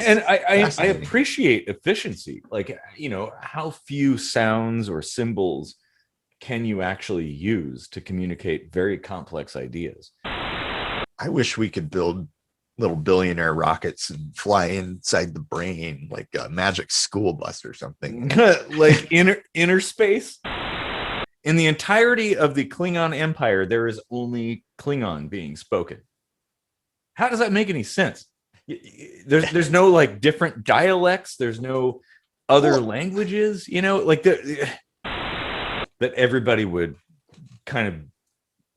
And I appreciate efficiency. Like, how few sounds or symbols can you actually use to communicate very complex ideas? I wish we could build little billionaire rockets and fly inside the brain like a magic school bus or something. Like inner space. In the entirety of the Klingon Empire, there is only Klingon being spoken. How does that make any sense? There's no like different dialects. There's no other languages, like that everybody would kind of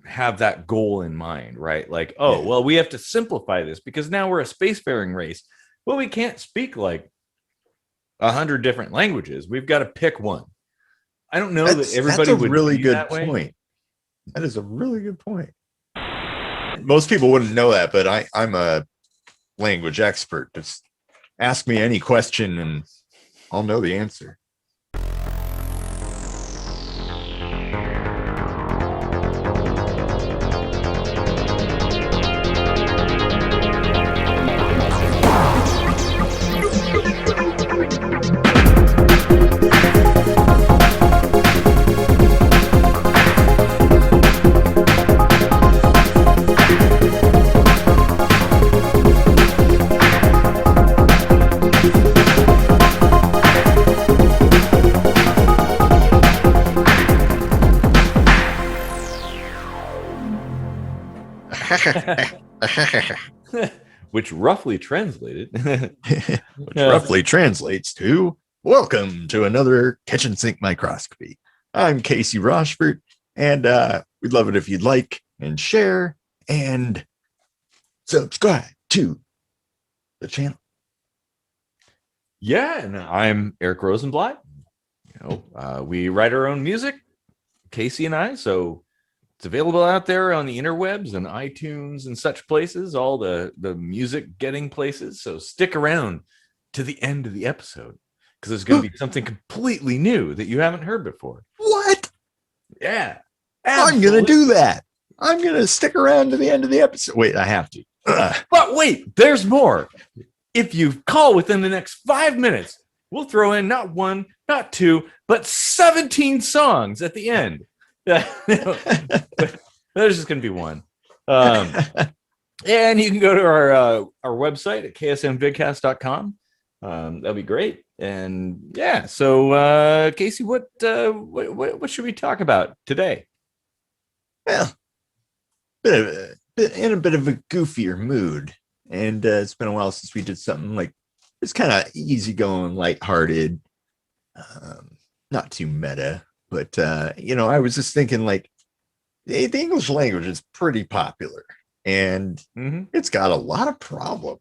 have that goal in mind, right? Like, well, we have to simplify this because now we're a spacefaring race. Well, we can't speak like 100 different languages. We've got to pick one. I don't know that everybody would. That's a really good point. That is a really good point. Most people wouldn't know that, but I'm a language expert. Just ask me any question and I'll know the answer. Which roughly translated roughly translates to welcome to another kitchen sink microscopy. I'm Casey Rochford, and we'd love it if you'd like and share and subscribe to the channel. Yeah, and I'm Eric Rosenblatt. We write our own music, Casey and I, so it's available out there on the interwebs and iTunes and such places, all the music getting places. So stick around to the end of the episode because there's going to be something completely new that you haven't heard before. What? Yeah. Absolutely. I'm going to do that. I'm going to stick around to the end of the episode. Wait, I have to. But wait, there's more. If you call within the next 5 minutes, we'll throw in not one, not two, but 17 songs at the end. There's just going to be one. And you can go to our website at ksmvidcast.com. That'll be great. And yeah, so Casey, what should we talk about today? Well, in a bit of a goofier mood. And it's been a while since we did something like it's kind of easygoing, lighthearted, not too meta. But, I was just thinking like the English language is pretty popular and it's got a lot of problems.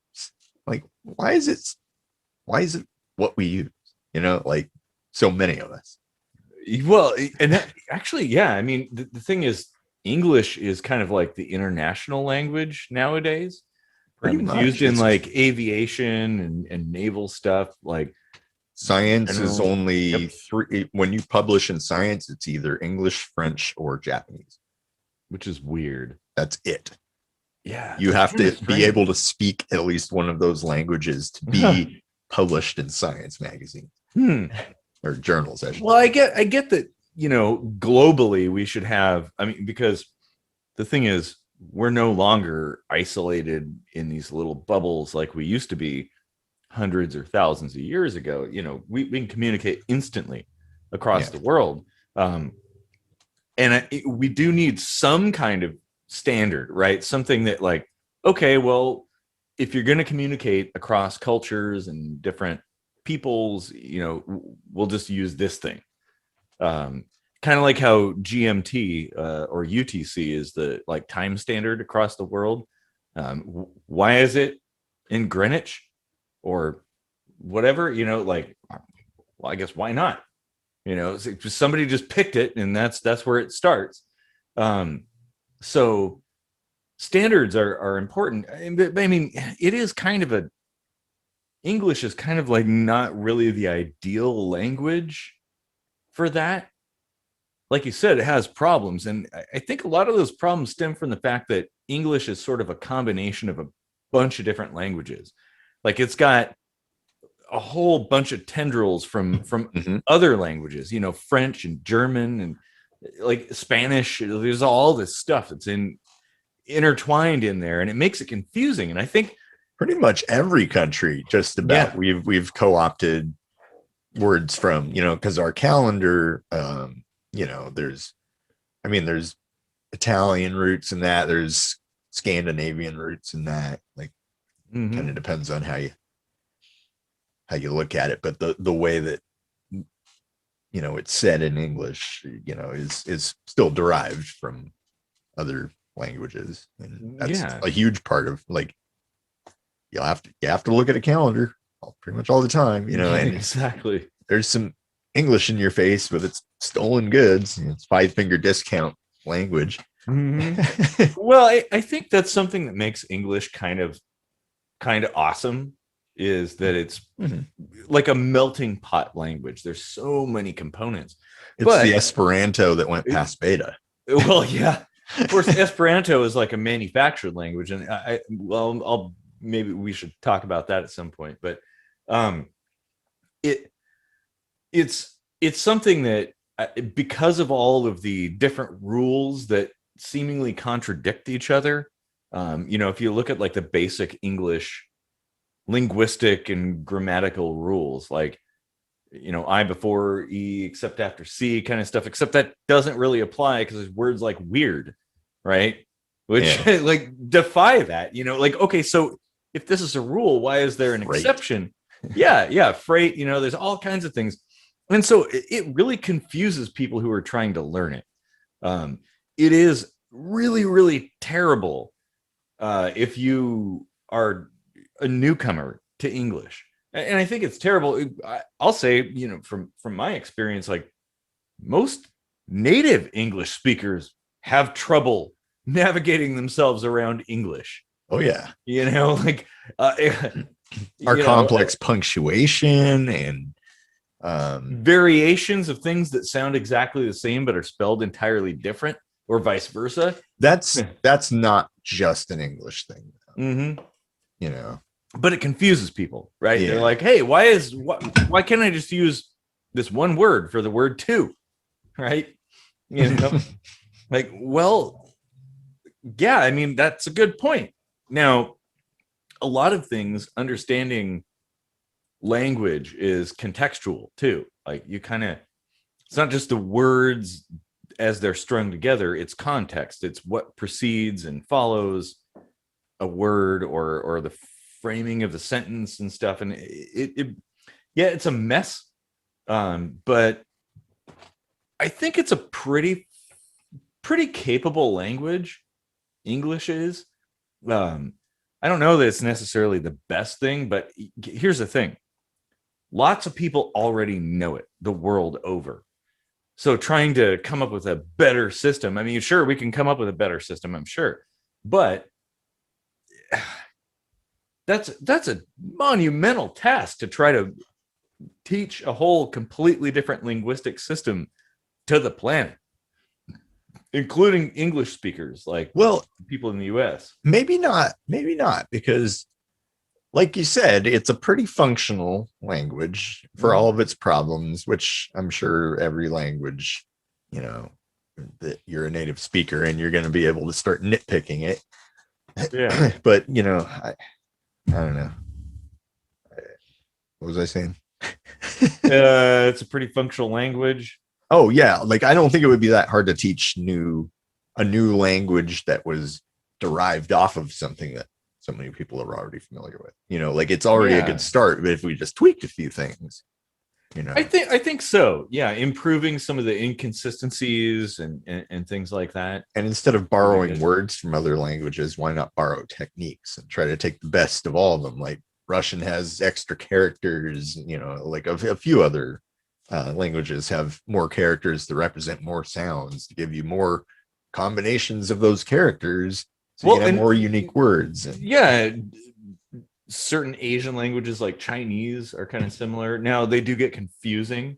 Like, why is it what we use, like so many of us? Well, and actually, yeah, I mean, the thing is English is kind of like the international language nowadays. It's used in like aviation and naval stuff. Like, science is only three. When you publish in science, it's either English, French, or Japanese, which is weird. That's it. Yeah. You have to be able to speak at least one of those languages to be published in science magazines or journals. Well, I get that, globally we should have, because the thing is, we're no longer isolated in these little bubbles like we used to be hundreds or thousands of years ago. We can communicate instantly across the world. And we do need some kind of standard, right? Something that like, okay, well, if you're going to communicate across cultures and different peoples, we'll just use this thing. Kind of like how GMT or UTC is the like time standard across the world. Why is it in Greenwich or whatever? Like, well, I guess why not? Somebody just picked it, and that's where it starts. So standards are important. I mean, it is kind of English is kind of like not really the ideal language for that. Like you said, it has problems. And I think a lot of those problems stem from the fact that English is sort of a combination of a bunch of different languages. Like it's got a whole bunch of tendrils from Mm-hmm. other languages, French and German and like Spanish. There's all this stuff that's intertwined in there, and it makes it confusing. And I think Pretty much every country, just about, we've co-opted words from, because our calendar, there's Italian roots in that, there's Scandinavian roots in that, like kind of depends on how you look at it, but the way that it's said in English, is still derived from other languages, and that's a huge part of, like, you have to look at a calendar pretty much all the time, and exactly. There's some English in your face, but it's stolen goods. It's 5-finger discount language. Well, I think that's something that makes English kind of awesome, is that it's like a melting pot language. There's so many components. It's the Esperanto that went past beta. Well, yeah. Of course, Esperanto is like a manufactured language, and I'll maybe we should talk about that at some point. But it's something that, because of all of the different rules that seemingly contradict each other, if you look at like the basic English linguistic and grammatical rules, like I before E except after C kind of stuff, except that doesn't really apply because there's words like weird, right? Which like defy that, like, okay, so if this is a rule, why is there an exception? Freight, there's all kinds of things. And so it really confuses people who are trying to learn it. It is really, really terrible if you are a newcomer to English. And I think it's terrible. I'll say, from my experience, like, most native English speakers have trouble navigating themselves around English. Oh yeah. Like our complex punctuation and variations of things that sound exactly the same but are spelled entirely different, or vice versa. That's not just an English thing. But it confuses people, right? They're like, hey, why can't I just use this one word for the word two, right? Like, well, yeah, I mean, that's a good point. Now, a lot of things, understanding language is contextual too. Like, it's not just the words as they're strung together, it's context. It's what precedes and follows a word, or the framing of the sentence and stuff. And it's a mess. But I think it's a pretty capable language. English is. I don't know that it's necessarily the best thing, but here's the thing. Lots of people already know it the world over. So trying to come up with a better system, I mean, sure, we can come up with a better system, I'm sure, but that's a monumental task to try to teach a whole completely different linguistic system to the planet, including English speakers, like, well, people in the US. Maybe not, because, like you said, it's a pretty functional language for all of its problems, which I'm sure every language, that you're a native speaker and you're going to be able to start nitpicking it. Yeah. But, I don't know. What was I saying? It's a pretty functional language. Oh yeah, like, I don't think it would be that hard to teach a new language that was derived off of something that so many people are already familiar with. Like, it's already a good start, but if we just tweaked a few things, I think so. Yeah, improving some of the inconsistencies and things like that. And instead of borrowing words from other languages, why not borrow techniques and try to take the best of all of them? Like, Russian has extra characters, like a few other languages have more characters to represent more sounds, to give you more combinations of those characters, so you can have more unique words. Certain Asian languages like Chinese are kind of similar. Now, they do get confusing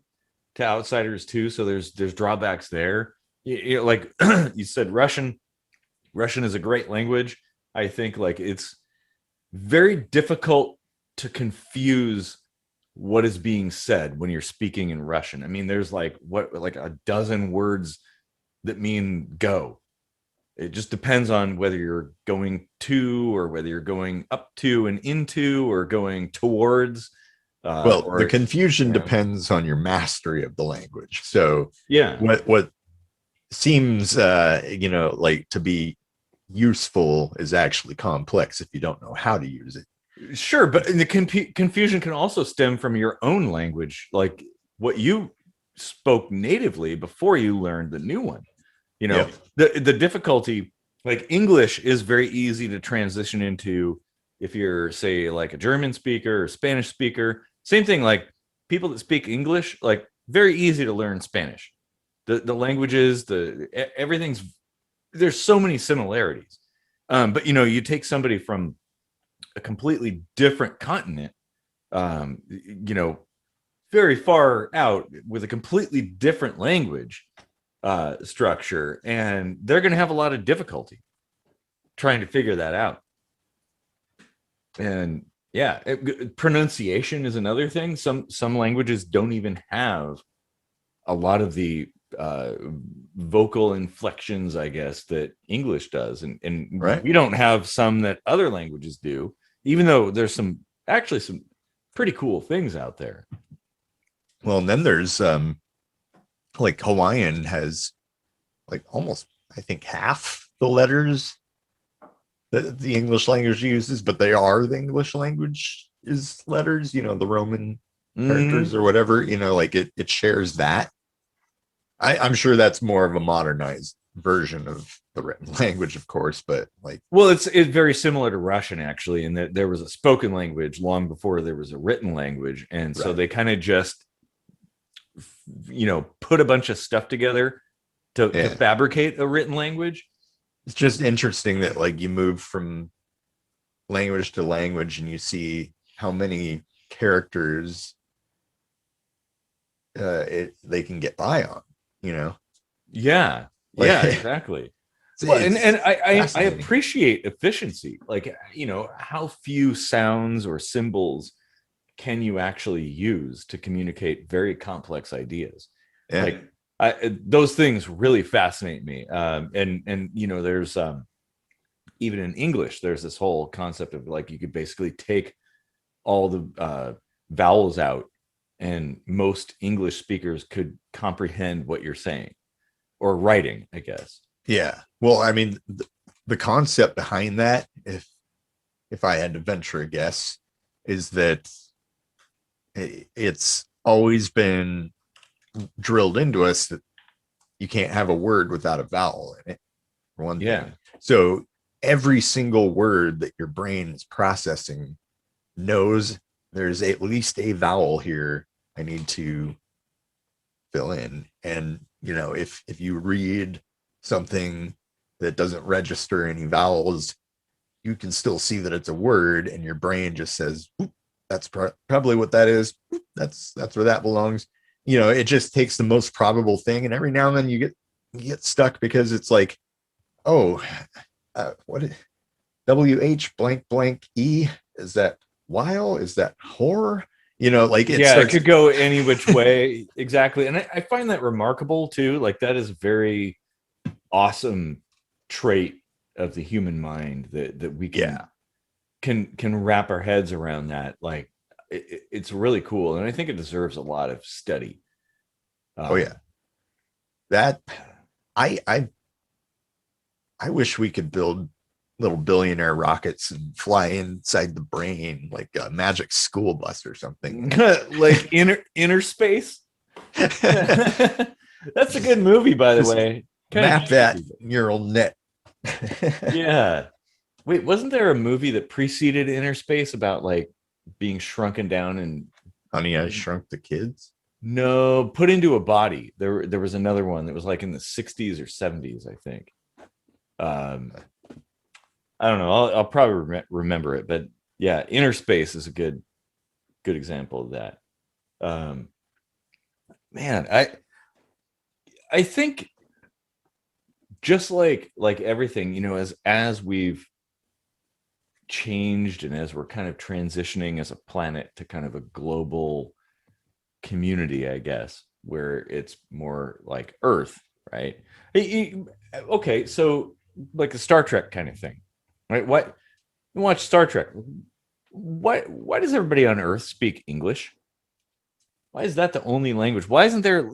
to outsiders too, so there's drawbacks there. Like you said, Russian is a great language. I think, like, it's very difficult to confuse what is being said when you're speaking in Russian. I mean, there's like a dozen words that mean go. It just depends on whether you're going to, or whether you're going up to and into, or going towards. Well, the Or confusion yeah, depends on your mastery of the language. So yeah, what seems like to be useful is actually complex if you don't know how to use it. sure. But the confusion can also stem from your own language, like what you spoke natively before you learned the new one. You know, Yep. the difficulty, like English is very easy to transition into if you're, say, like a German speaker or Spanish speaker. Same thing, like people that speak English, like very easy to learn Spanish. The languages, everything's, there's so many similarities. But you take somebody from a completely different continent, um, you know, very far out with a completely different language structure, and they're going to have a lot of difficulty trying to figure that out. And yeah, pronunciation is another thing. Some languages don't even have a lot of the vocal inflections, I guess, that English does, and Right. we don't have some that other languages do, even though there's some pretty cool things out there. Well, and then there's like Hawaiian has like almost, I think, half the letters that the English language uses, but they are the English language is letters, the Roman characters Mm-hmm. or whatever, like it shares that. I'm sure that's more of a modernized version of the written language, of course, but like, Well, it's very similar to Russian, actually, in that there was a spoken language long before there was a written language, and so right. they kind of just put a bunch of stuff together to Yeah. fabricate a written language. It's just interesting that like you move from language to language and you see how many characters they can get by on, you know? Yeah, Like yeah, exactly. Well, and it's I fascinating. appreciate efficiency. Like, how few sounds or symbols can you actually use to communicate very complex ideas? Yeah. Like, those things really fascinate me. And there's even in English, there's this whole concept of, like, you could basically take all the vowels out, and most English speakers could comprehend what you're saying or writing, I guess. Yeah. Well, I mean, the concept behind that, if I had to venture a guess, is that it's always been drilled into us that you can't have a word without a vowel in it, for one Yeah. thing. So every single word that your brain is processing knows there's at least a vowel here I need to fill in. And if you read something that doesn't register any vowels, you can still see that it's a word, and your brain just says, that's probably what that is. That's where that belongs. It just takes the most probable thing, and every now and then you get stuck because it's like, oh, what WH blank blank E, is that while, is that whore? Like it Yeah, it starts. could go any which way. Exactly. And I find that remarkable too. Like, that is a very awesome trait of the human mind, that we Yeah. can wrap our heads around that. Like, it's really cool, and I think it deserves a lot of study. Oh yeah. Um, That I wish we could build little billionaire rockets and fly inside the brain like a magic school bus or something. like inner space. That's a good movie, by the Just way. Kind of map that cheesy. neural net. Yeah. Wait, wasn't there a movie that preceded Inner Space about, like, being shrunken down and Honey, I Shrunk the Kids. no, put into a body? There was another one that was like in the 60s or 70s, I think. Um, I don't know. I'll probably remember it, but yeah, Inner Space is a good example of that. Um, man, I think, just like everything, as we've changed and as we're kind of transitioning as a planet to kind of a global community, I guess, where it's more like Earth, right? Okay, so like a Star Trek kind of thing, right? What you watch Star Trek? Why does everybody on Earth speak English? Why is that the only language? Why isn't there?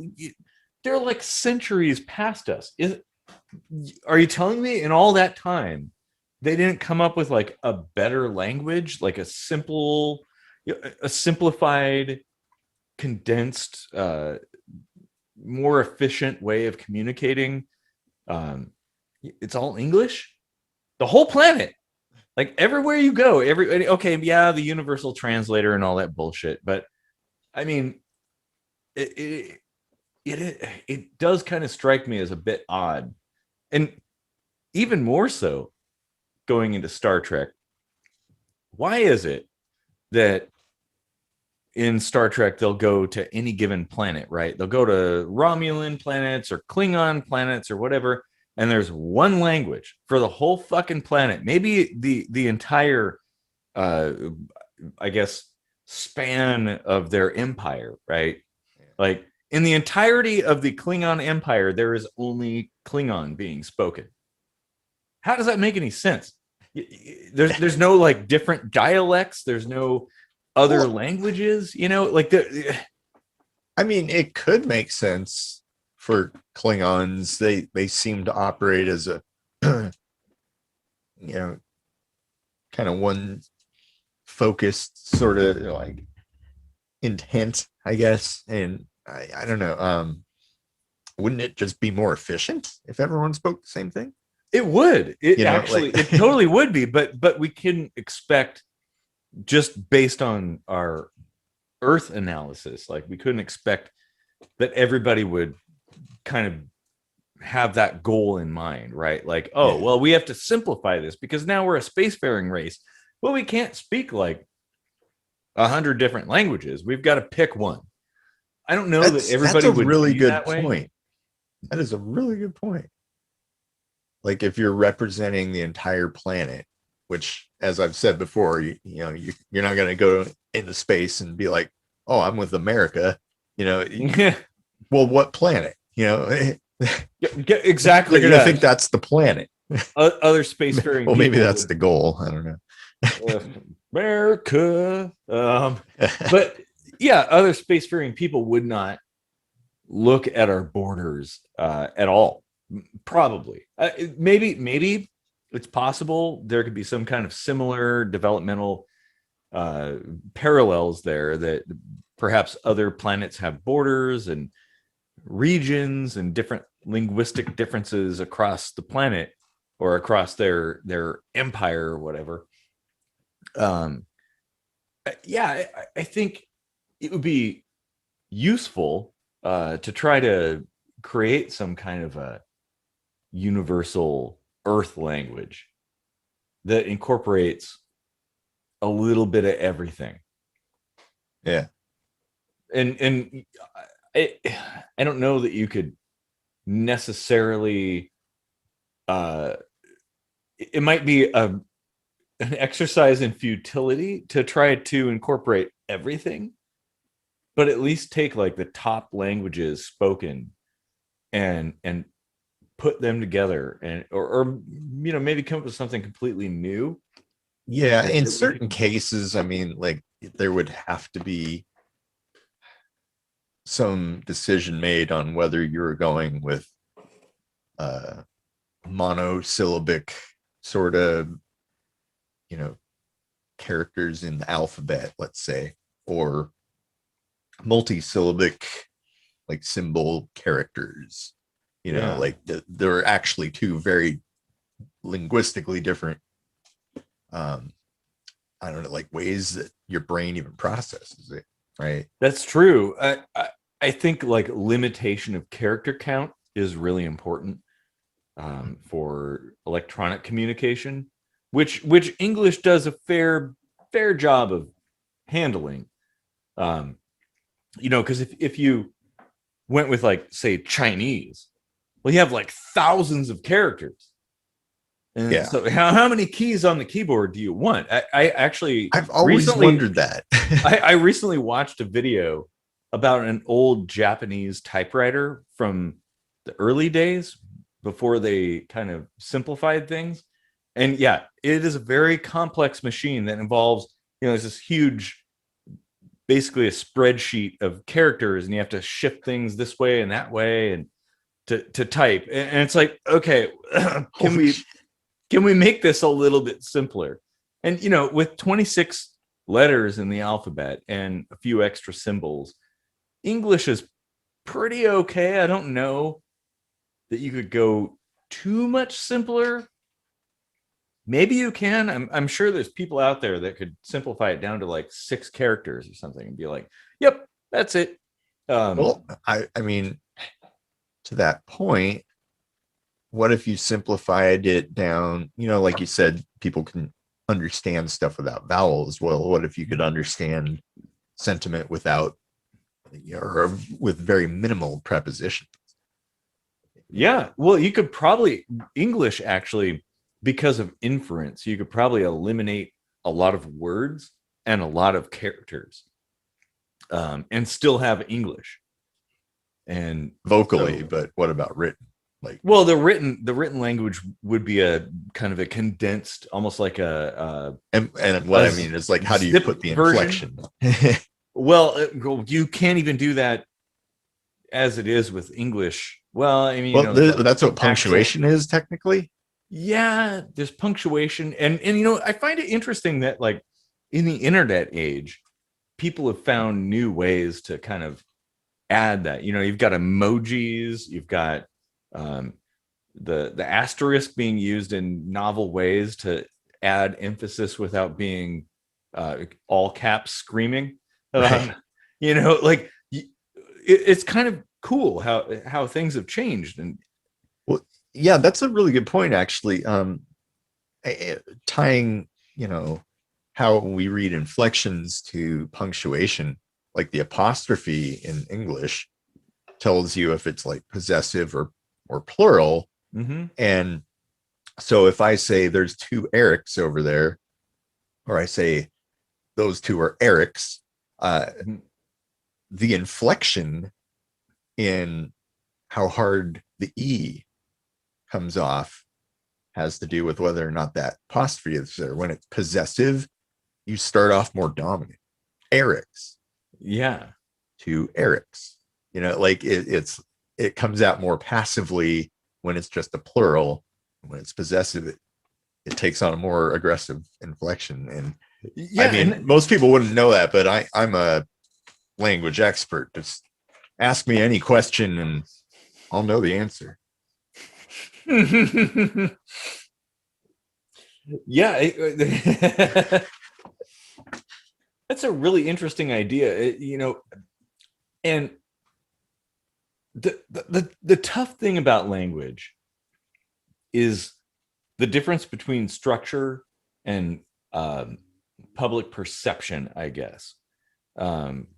They're like centuries past us. Are you telling me in all that time they didn't come up with like a better language, like a simplified, condensed, more efficient way of communicating? Um, it's all English. The whole planet, like everywhere you go, okay, yeah, the universal translator and all that bullshit. But I mean, it it does kind of strike me as a bit odd, and even more so going into Star Trek. Why is it that in Star Trek they'll go to any given planet, right? They'll go to Romulan planets or Klingon planets or whatever, and there's one language for the whole fucking planet. Maybe the entire uh I guess span of their empire, right? Like in the entirety of the Klingon empire, there is only Klingon being spoken. How does that make any sense? There's no like different dialects. There's no other languages. Like I mean, it could make sense for Klingons. They seem to operate as a you know kind of one focused sort of like intent, I guess. And I don't know. Wouldn't it just be more efficient if everyone spoke the same thing? it would. It actually, like it totally would be. But we couldn't expect, just based on our Earth analysis, like we couldn't expect that everybody would kind of have that goal in mind, right? Like, oh, Yeah. well, we have to simplify this because now we're a spacefaring race. Well, we can't speak like 100 different languages. We've got to pick one. I don't know that everybody that's a would really be good that way. point. That is a really good point. Like if you're representing the entire planet, which, as I've said before, you're not going to go into space and be like, oh, I'm with America. Well, what planet? Exactly. They're going to think that's the planet. Other spacefaring well, maybe that's would, the goal. I don't know. America. But yeah, other spacefaring people would not look at our borders at all. Probably. Maybe it's possible there could be some kind of similar developmental parallels there, that perhaps other planets have borders and regions and different linguistic differences across the planet or across their empire or whatever. um yeah, I think it would be useful to try to create some kind of a universal Earth language that incorporates a little bit of everything. Yeah. And I, I don't know that you could necessarily it might be an exercise in futility to try to incorporate everything, but at least take like the top languages spoken and put them together, and or maybe come up with something completely new. Yeah, in certain cases, I mean, like there would have to be some decision made on whether you're going with monosyllabic sort of, characters in the alphabet, let's say, or multisyllabic, like symbol characters. Like there are actually two very linguistically different I don't know, like ways that your brain even processes it, right? That's true. I think like limitation of character count is really important for electronic communication, which English does a fair job of handling. Because if you went with like say Chinese, well, you have like thousands of characters. And Yeah. so how many keys on the keyboard do you want? I actually I've always recently wondered that. I recently watched a video about an old Japanese typewriter from the early days before they kind of simplified things. And yeah, it is a very complex machine that involves, there's this huge, basically a spreadsheet of characters, and you have to shift things this way and that way and to type. And it's like, okay, can Holy we shit. can we make this a little bit simpler? And with 26 letters in the alphabet and a few extra symbols, English is pretty okay. I don't know that you could go too much simpler. Maybe you can. I'm sure there's people out there that could simplify it down to like 6 characters or something and be like, yep, that's it. Well, I mean, to that point, what if you simplified it down? Like you said, people can understand stuff without vowels. Well, what if you could understand sentiment without, or with very minimal preposition? Yeah. Well, you could probably, English actually, because of inference, you could probably eliminate a lot of words and a lot of characters, and still have English. And Vocally, so, but what about written? Like, well, the written language would be a kind of a condensed, almost like and what a I mean is like, how do you zip put the version. inflection? Well, you can't even do that as it is with English. Well, I mean, Well, there's like that's what actual, punctuation is technically. yeah, there's punctuation. And I find it interesting that, like, in the internet age, people have found new ways to kind of add that. You've got emojis, you've got um, the asterisk being used in novel ways to add emphasis without being all caps screaming. Right. Um, like, it's kind of cool how things have changed. And Well, yeah, that's a really good point, actually. Tying, how we read inflections to punctuation, like the apostrophe in English tells you if it's like possessive or plural. mhm. And so if I say there's 2 Erics over there, or I say those 2 are Erics, Mhm. the inflection in how hard the E comes off has to do with whether or not that apostrophe is there. When it's possessive, you start off more dominant. Eric's Yeah. to Eric's. Like it comes out more passively when it's just a plural. When it's possessive, it takes on a more aggressive inflection. And I Yeah. mean, most people wouldn't know that, but I'm a language expert. Just ask me any question and I'll know the answer. Yeah. That's a really interesting idea. And the tough thing about language is the difference between structure and public perception, I guess. Um,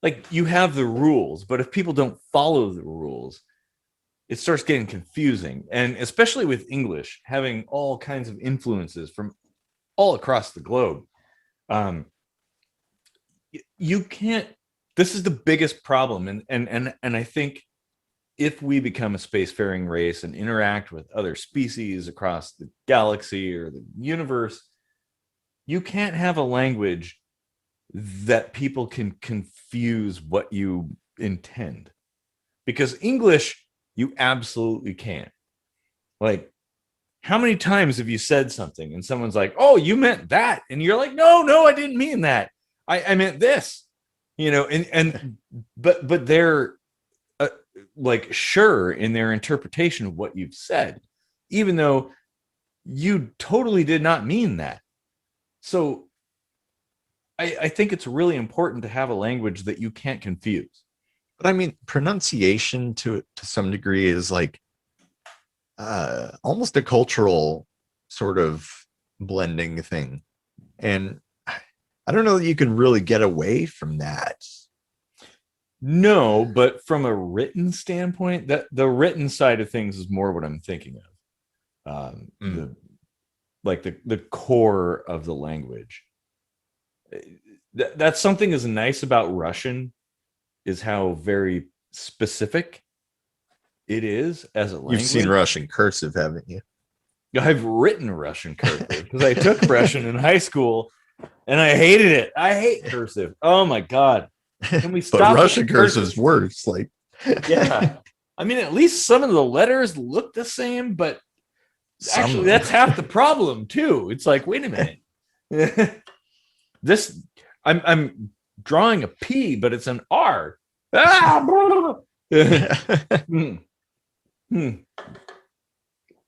like, you have the rules, but if people don't follow the rules, it starts getting confusing. And especially with English, having all kinds of influences from all across the globe, um, you can't. This is the biggest problem, and I think if we become a spacefaring race and interact with other species across the galaxy or the universe, you can't have a language that people can confuse what you intend. Because English, you absolutely can. Like, how many times have you said something and someone's like, oh, you meant that? And you're like, no, I didn't mean that. I meant this, and but they're uh, like, sure in their interpretation of what you've said, even though you totally did not mean that. So I think it's really important to have a language that you can't confuse. But I mean, pronunciation to some degree is like almost a cultural sort of blending thing. And I don't know that you can really get away from that. No, but from a written standpoint, that the written side of things is more what I'm thinking of. Mm. The core of the language. That's something that's nice about Russian, is how very specific it is as a You've seen language. Russian cursive, haven't you? I've written Russian cursive because I took Russian in high school and I hated it. I hate cursive. Oh my God. Can we But stop Russian with cursive? cursive's worse. Like, Yeah. I mean, at least some of the letters look the same, but actually that's half the problem too. It's like, wait a minute. This I'm drawing a P, but it's an R. Ah! Hmm. Hmm.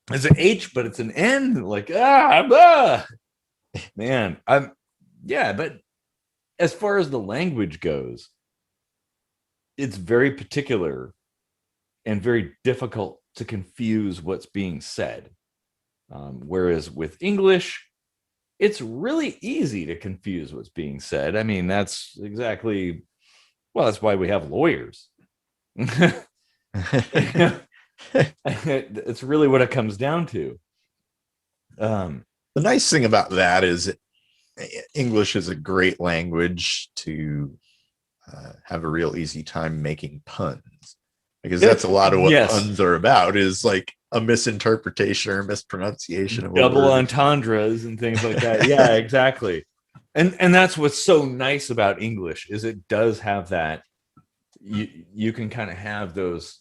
It's an H, but it's an N. Like, man, but as far as the language goes, it's very particular and very difficult to confuse what's being said. Whereas with English, it's really easy to confuse what's being said. I mean, that's why we have lawyers. It's really what it comes down to. The nice thing about that is English is a great language to have a real easy time making puns, because that's a lot of what puns are about, is like a misinterpretation or mispronunciation of double entendres and things like that. Yeah, exactly. And that's what's so nice about English, is it does have that. You can kind of have those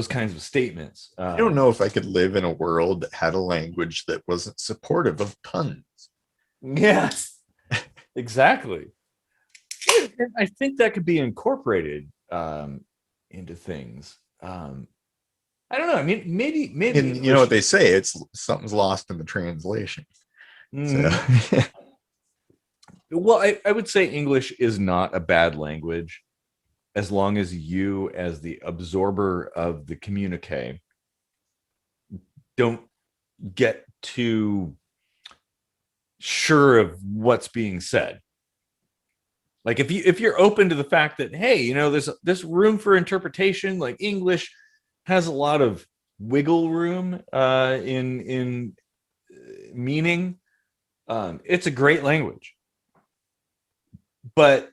kinds of statements. I don't know if I could live in a world that had a language that wasn't supportive of puns. Yes, exactly. I think that could be incorporated into things. I don't know. I mean, maybe. And you know what they say? It's something's lost in the translation. So. Well, I would say English is not a bad language, as long as you, as the absorber of the communique, don't get too sure of what's being said. Like if you're open to the fact that, hey, there's this room for interpretation, like English has a lot of wiggle room in meaning. It's a great language. But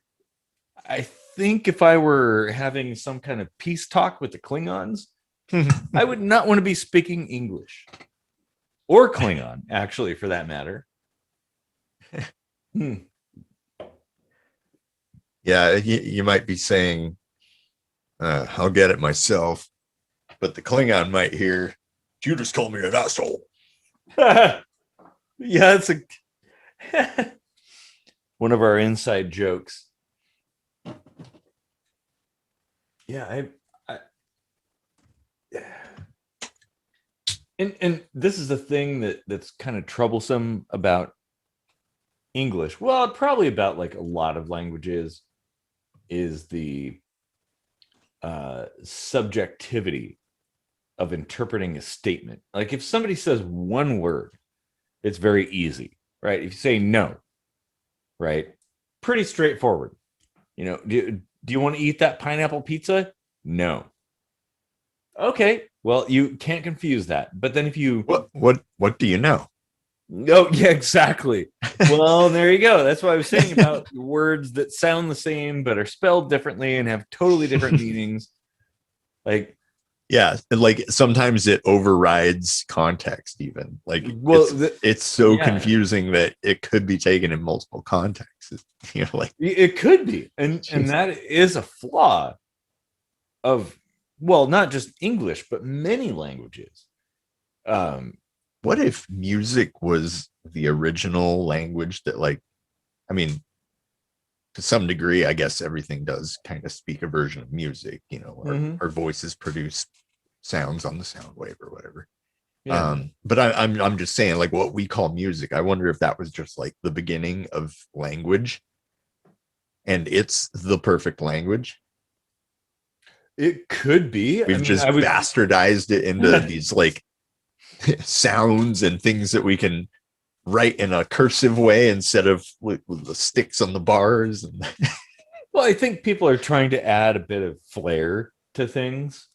I think if I were having some kind of peace talk with the Klingons, I would not want to be speaking English or Klingon, actually, for that matter. Yeah, you might be saying, I'll get it myself, but the Klingon might hear, you just called me an asshole. Yeah, it's one of our inside jokes. Yeah, and this is the thing that's kind of troublesome about English. Well, probably about like a lot of languages, is the subjectivity of interpreting a statement. Like if somebody says one word, it's very easy, right? If you say no, right? Pretty straightforward. Do you want to eat that pineapple pizza? No. Okay, well, you can't confuse that. But then if you what do you know? Oh, yeah, exactly. Well, there you go. That's what I was saying about words that sound the same but are spelled differently and have totally different meanings. Like, yeah, like sometimes it overrides context, even. Like, well, it's so confusing that it could be taken in multiple contexts. Like it could be, and that is a flaw of, well, not just English but many languages. What if music was the original language that, like, I mean, to some degree, I guess everything does kind of speak a version of music, our voices produce sounds on the sound wave or whatever. Yeah. But I'm just saying, like, what we call music, I wonder if that was just like the beginning of language and it's the perfect language. It could be. We've just bastardized it into these like sounds and things that we can write in a cursive way instead of with the sticks on the bars. Well, I think people are trying to add a bit of flair to things.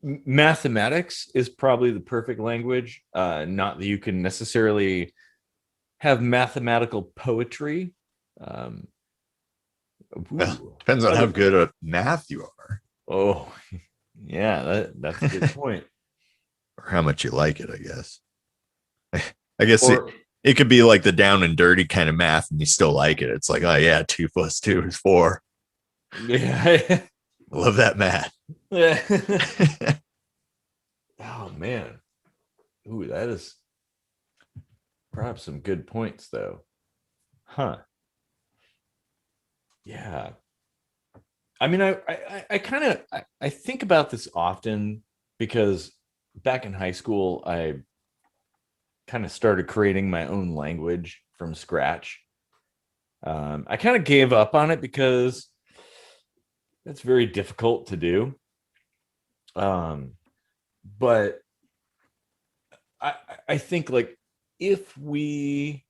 Mathematics is probably the perfect language. Not that you can necessarily have mathematical poetry. Um, Well, ooh, depends on how other, good at math you are, oh, yeah, that's a good point. or how much you like it, I guess. I guess Or it could be like the down and dirty kind of math, and you still like it. It's like, oh yeah, 2 + 2 is 4. yeah, Love that math. oh man, ooh, that is perhaps some good points though, huh? Yeah, I mean, I kind of I think about this often because back in high school, I kind of started creating my own language from scratch. I kind of gave up on it because it's very difficult to do. Um, but I, I think like if we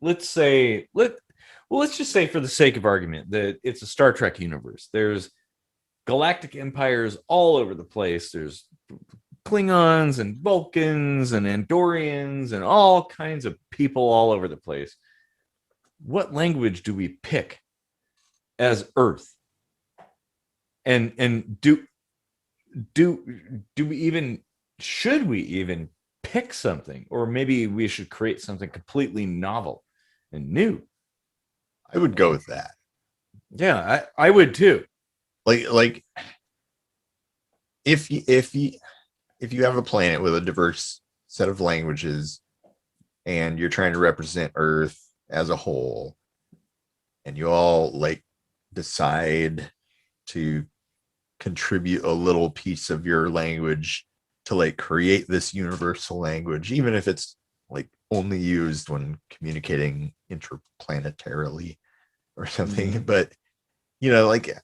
let's say let's just say for the sake of argument that it's a Star Trek universe. There's galactic empires all over the place. There's Klingons and Vulcans and Andorians and all kinds of people all over the place. What language do we pick as Earth? And do we even should we even pick something, or maybe we should create something completely novel and new? I would go with that. Yeah, I would too. Like if you have a planet with a diverse set of languages and you're trying to represent Earth as a whole, and you all like decide to contribute a little piece of your language to like create this universal language, even if it's like only used when communicating interplanetarily or something. Mhm. But like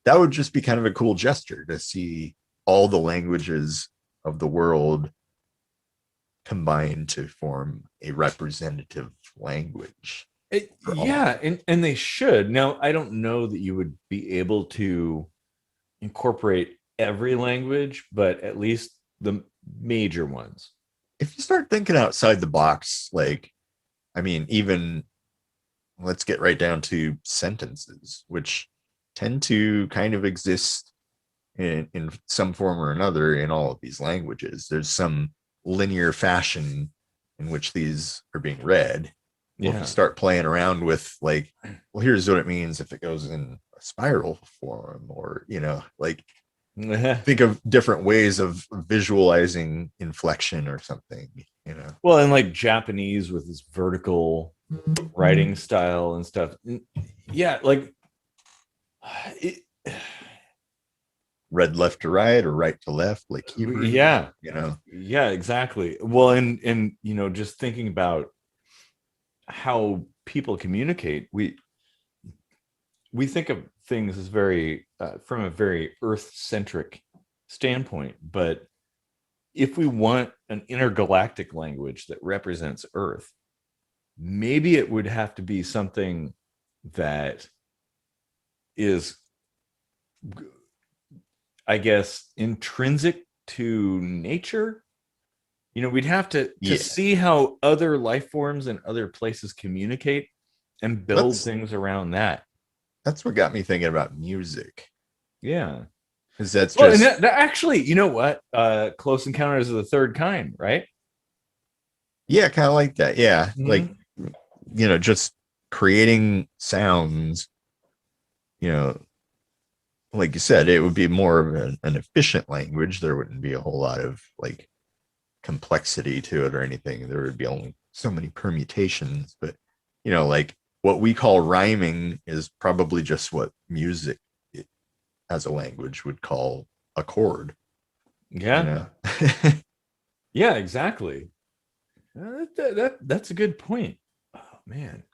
that would just be kind of a cool gesture to see all the languages of the world combined to form a representative language. For all. Yeah, and they should. Now, I don't know that you would be able to incorporate every language, but at least the major ones. If you start thinking outside the box, like, I mean, even let's get right down to sentences, which tend to kind of exist in some form or another in all of these languages. There's some linear fashion in which these are being read. Well, if you Yeah. start playing around with like, well, here's what it means if it goes in a spiral form, or like think of different ways of visualizing inflection or something. Well, and like Japanese with this vertical writing style and stuff. Yeah, like it, Read left to right or right to left, like Hebrew. yeah, yeah, exactly. Well, and just thinking about how people communicate, we think of things as very from a very earth centric standpoint, but if we want an intergalactic language that represents Earth, maybe it would have to be something that is, I guess, intrinsic to nature. We'd have to Yeah, see how other life forms and other places communicate and build that's things around that. that's what got me thinking about music, Yeah. because that's Well, and just that actually, you know what? Close Encounters of the Third Kind, right? yeah, kind of like that. Yeah, like Mhm. just creating sounds. You know, like you said, it would be more of an efficient language. There wouldn't be a whole lot of like complexity to it or anything. There would be only so many permutations, but like what we call rhyming is probably just what music as a language would call a chord, you Yeah. know. Yeah, exactly. That's a good point. Oh man.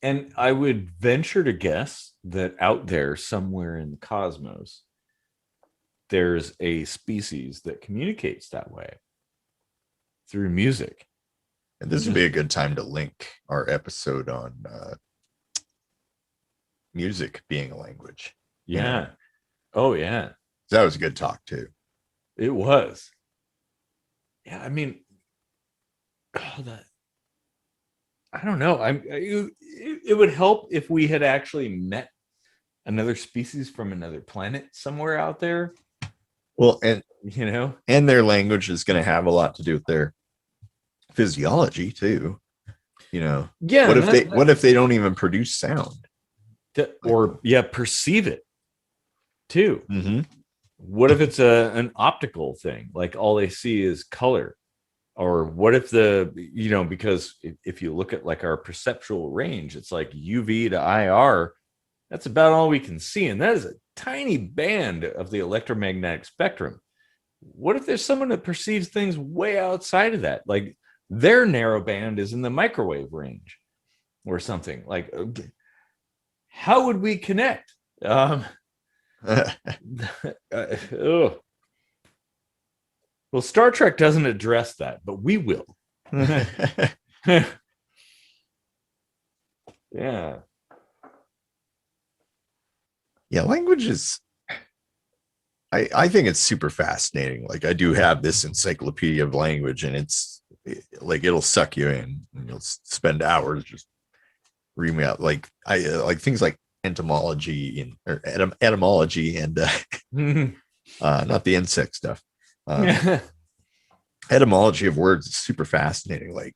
And I would venture to guess that out there somewhere in the cosmos, there's a species that communicates that way through music. And And this would be just a good time to link our episode on music being a language. yeah. Oh yeah. That was a good talk too. It was. Yeah, I mean, I don't know. It would help if we had actually met another species from another planet somewhere out there. Well, and their language is going to have a lot to do with their physiology too. Yeah. What if they don't even produce sound? Or perceive it too. Mm-hmm. What if it's an optical thing? Like all they see is color. Or what if because if you look at like our perceptual range, it's like UV to IR. That's about all we can see. And that is a tiny band of the electromagnetic spectrum. What if there's someone that perceives things way outside of that? Like their narrow band is in the microwave range or something. Like, how would we connect? Oh. Well, Star Trek doesn't address that, but we will. Yeah. Yeah, language is, I think it's super fascinating. Like I do have this encyclopedia of language, and it's like it'll suck you in, and you'll spend hours just reading out. Like I like things like etymology and etymology and not the insect stuff. Etymology of words is super fascinating. Like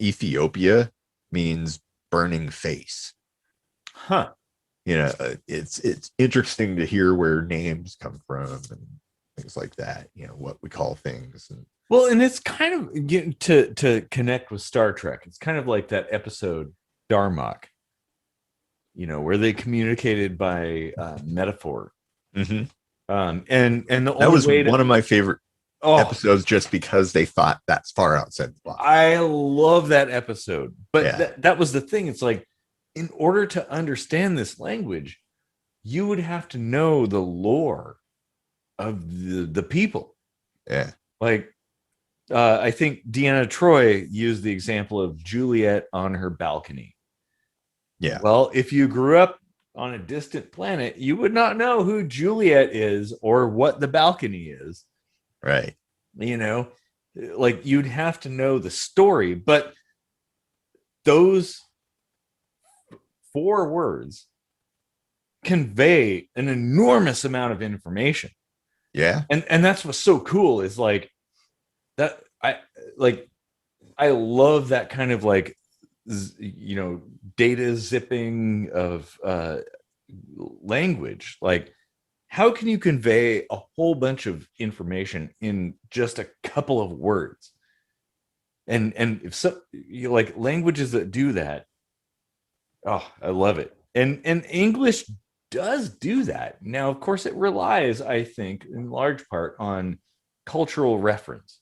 Ethiopia means burning face. Huh. It's interesting to hear where names come from and things like that. What we call things. Well, and it's kind of to connect with Star Trek. It's kind of like that episode Darmok, where they communicated by metaphor. Mm-hmm. And the that only was way one of my favorite episodes, just because they thought that's far outside the box. I love that episode, but that was the thing. It's like, in order to understand this language, you would have to know the lore of the people. Yeah. Like, I think Deanna Troi used the example of Juliet on her balcony. Yeah. Well, if you grew up on a distant planet, you would not know who Juliet is or what the balcony is. Right. Like you'd have to know the story, but those 4 words convey an enormous amount of information. Yeah. And that's what's so cool is like that. I love that kind of like, data zipping of language. Like, how can you convey a whole bunch of information in just a couple of words? And if so, like languages that do that, oh, I love it. And English does do that. Now, of course, it relies, I think, in large part on cultural reference,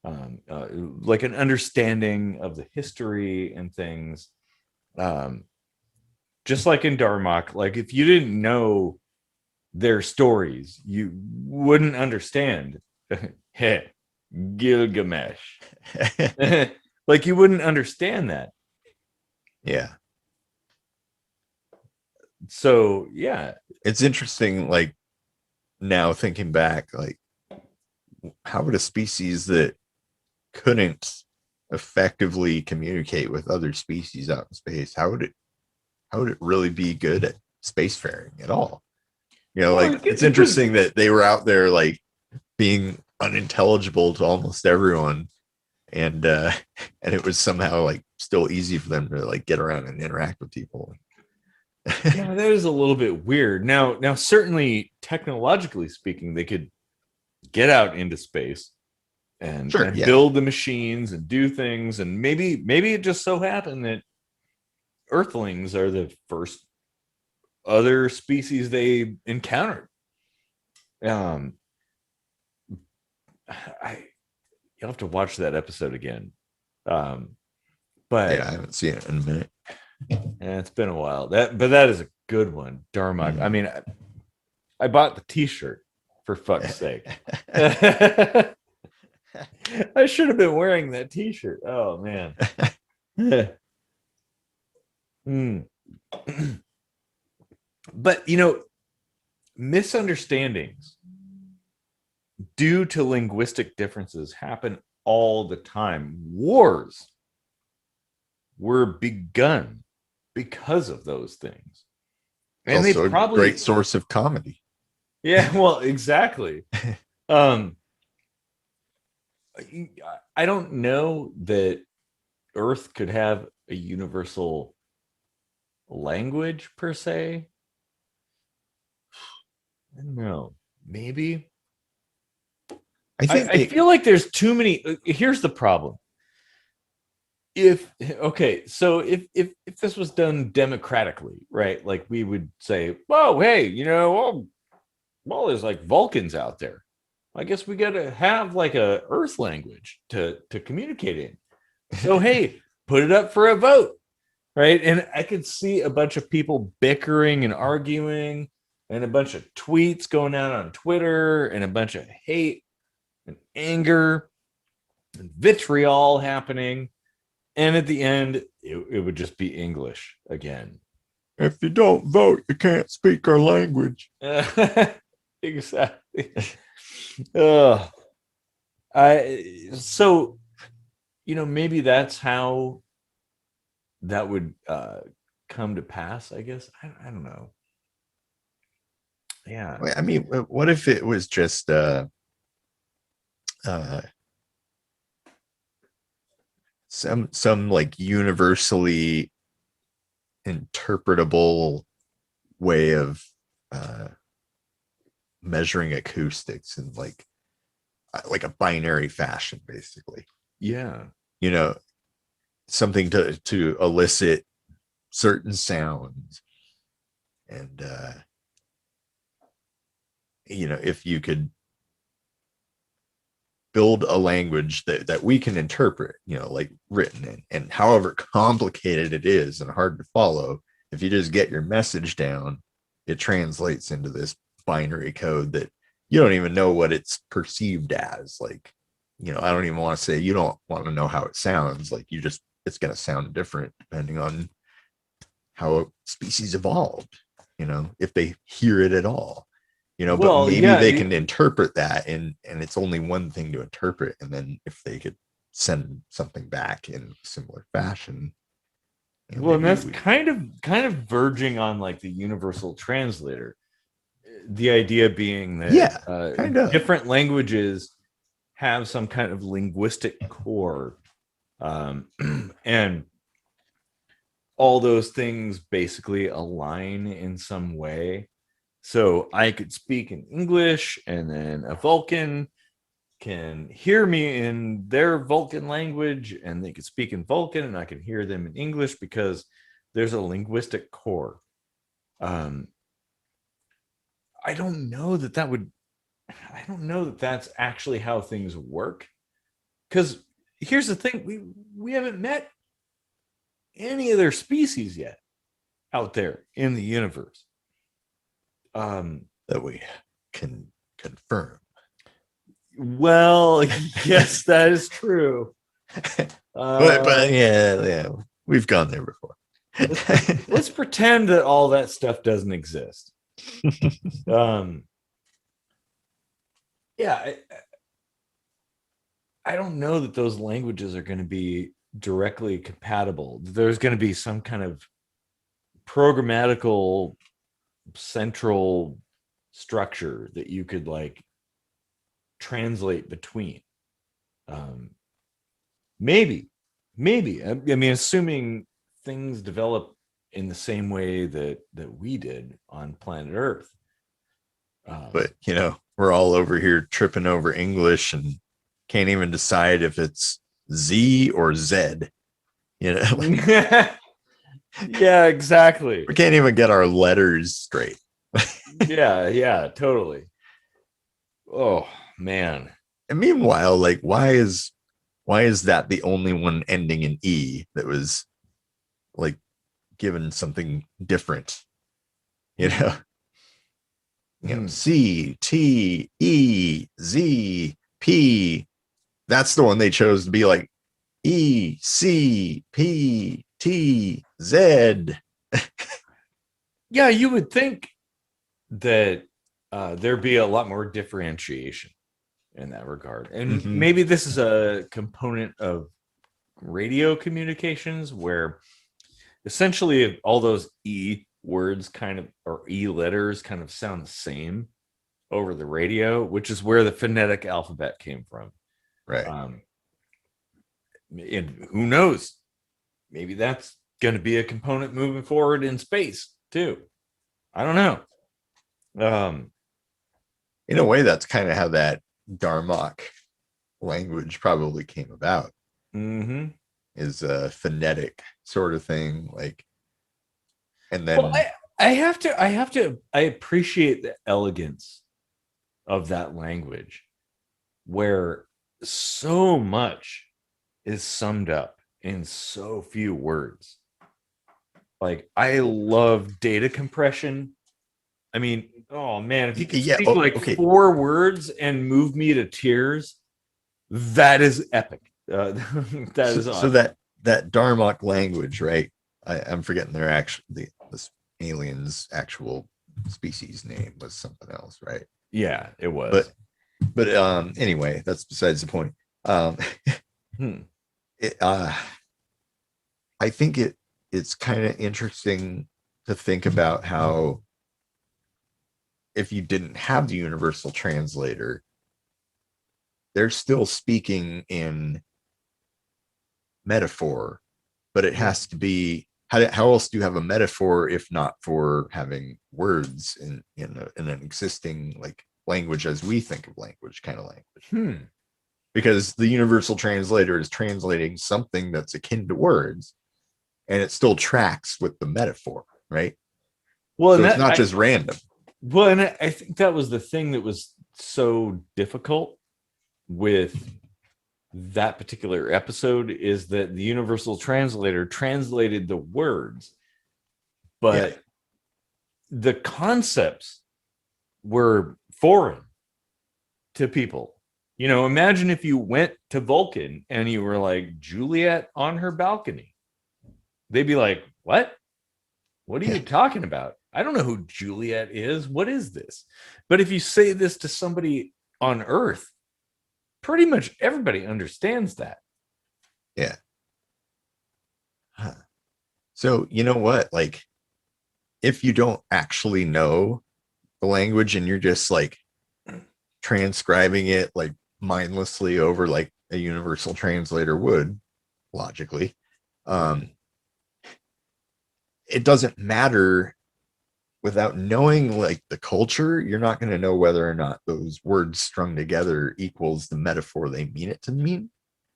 like an understanding of the history and things. Just like in Darmok, like if you didn't know their stories, you wouldn't understand. Hey, Gilgamesh. Like you wouldn't understand that. Yeah. So yeah, it's interesting. Like now thinking back, like how would a species that couldn't effectively communicate with other species out in space, how would it really be good at spacefaring at all? Like it's interesting that they were out there like being unintelligible to almost everyone, and it was somehow like still easy for them to like get around and interact with people. Yeah, that is a little bit weird. Now certainly technologically speaking, they could get out into space and build the machines and do things, and maybe it just so happened that Earthlings are the first other species they encountered. You'll have to watch that episode again. But yeah, I haven't seen it in a minute. Yeah, it's been a while. But that is a good one, Darmok. I mean, I bought the T-shirt for fuck's sake. I should have been wearing that T-shirt. Oh man. But misunderstandings due to linguistic differences happen all the time. Wars were begun because of those things. And they Also a probably, great source of comedy. yeah, well, exactly. um I don't know that Earth could have a universal language per se. I don't know. Maybe. I think I feel like there's too many. Here's the problem. If okay, so if this was done democratically, right? Like we would say, "Whoa, hey, well, there's like Vulcans out there. I guess we got to have like a Earth language to communicate in. So hey, put it up for a vote, right?" And I could see a bunch of people bickering and arguing, and a bunch of tweets going out on Twitter, and a bunch of hate and anger and vitriol happening. And at the end, it would just be English again. if you don't vote, you can't speak our language. Exactly. uh, so maybe that's how that would come to pass, I guess. I don't know. Yeah. I mean, what if it was just some like universally interpretable way of measuring acoustics in like a binary fashion, basically. Yeah. Something to elicit certain sounds, and if you could build a language that we can interpret, like written, and however complicated it is and hard to follow, if you just get your message down, it translates into this binary code that you don't even know what it's perceived as. Like, I don't even want to say you don't want to know how it sounds. Like, it's going to sound different depending on how a species evolved, if they hear it at all. But maybe they can interpret that, and it's only one thing to interpret. And then if they could send something back in similar fashion, well, and that's kind of verging on like the universal translator. The idea being that kind of different languages have some kind of linguistic core, and all those things basically align in some way. So I could speak in English, and then a Vulcan can hear me in their Vulcan language, and they could speak in Vulcan, and I can hear them in English because there's a linguistic core. I don't know that I don't know that that's actually how things work. Because here's the thing: we haven't met any other species yet out there in the universe. That we can confirm. Well, yes, that is true. But yeah, we've gone there before. Let's pretend that all that stuff doesn't exist. Yeah, I don't know that those languages are going to be directly compatible. There's going to be some kind of programmatical central structure that you could like translate between. Maybe I mean, assuming things develop in the same way that we did on planet Earth. But we're all over here tripping over English and can't even decide if it's Z or Z. Yeah, exactly. We can't even get our letters straight. Yeah, totally. Oh man. And meanwhile, like, why is that the only one ending in E that was like given something different? C, T, E, Z, P. That's the one they chose to be like E, C, P, T, Z. Yeah, you would think that there'd be a lot more differentiation in that regard. And Mhm. maybe this is a component of radio communications where essentially all those E words kind of, or E letters kind of sound the same over the radio, which is where the phonetic alphabet came from. Right. Um, and who knows? Maybe that's going to be a component moving forward in space too. I don't know. In a way, that's kind of how that Darmok language probably came about. Mm-hmm. Is a phonetic sort of thing, like, and Well, then I appreciate the elegance of that language where so much is summed up in so few words. Like, I love data compression. I mean, oh man, if you could yeah. speak Oh, like okay. 4 words and move me to tears, that is epic. That is So awesome. that Darmok language, right? I'm forgetting their actual this alien's actual species name was something else, right? Yeah, it was. But anyway, that's besides the point. Um, Hmm. it, I think it's kind of interesting to think about how if you didn't have the universal translator, they're still speaking in metaphor, but it has to be how else do you have a metaphor if not for having words in an existing like language as we think of language, kind of language? Because the universal translator is translating something that's akin to words, and it still tracks with the metaphor, right? Well, So and it's that not just random. I think that was the thing that was so difficult with that particular episode is that the universal translator translated the words, but Yeah, the concepts were foreign to people. You know, imagine if you went to Vulcan and you were like, Juliet on her balcony. They'd be like, what? What are yeah, you talking about? I don't know who Juliet is. What is this? But if you say this to somebody on Earth, pretty much everybody understands that. yeah. Huh. So you know what? Like, if you don't actually know the language and you're just like transcribing it like mindlessly over like a universal translator would logically, um, it doesn't matter without knowing like the culture. You're not going to know whether or not those words strung together equals the metaphor they mean it to mean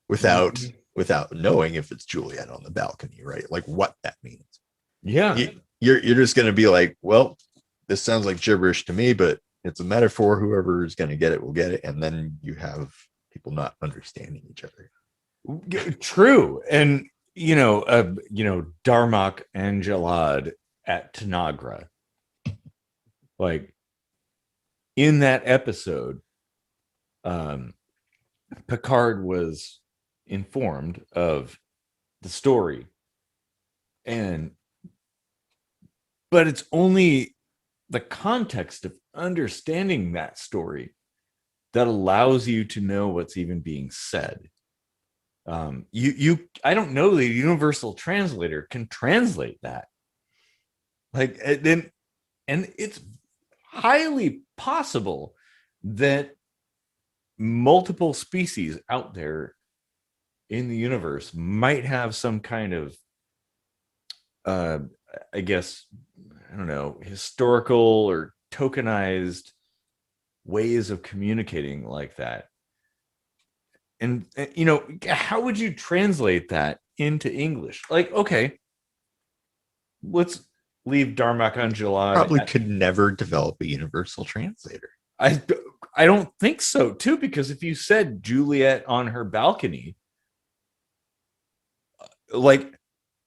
without Mhm. without knowing if it's Juliet on the balcony, right? Like what that means. Yeah. You're just going to be like, well, this sounds like gibberish to me, but it's a metaphor. Whoever is going to get it will get it, and then you have people not understanding each other. True. And Darmok and Jalad at Tanagra. Like in that episode, um, Picard was informed of the story, and but it's only the context of understanding that story that allows you to know what's even being said. I don't know, the universal translator can translate that, like, and it's highly possible that multiple species out there in the universe might have some kind of uh I guess, I don't know, historical or tokenized ways of communicating like that. And how would you translate that into English? Like, okay, let's leave Darmok Angelad. Probably could never develop a universal translator. I I don't think so too, because if you said Juliet on her balcony, like,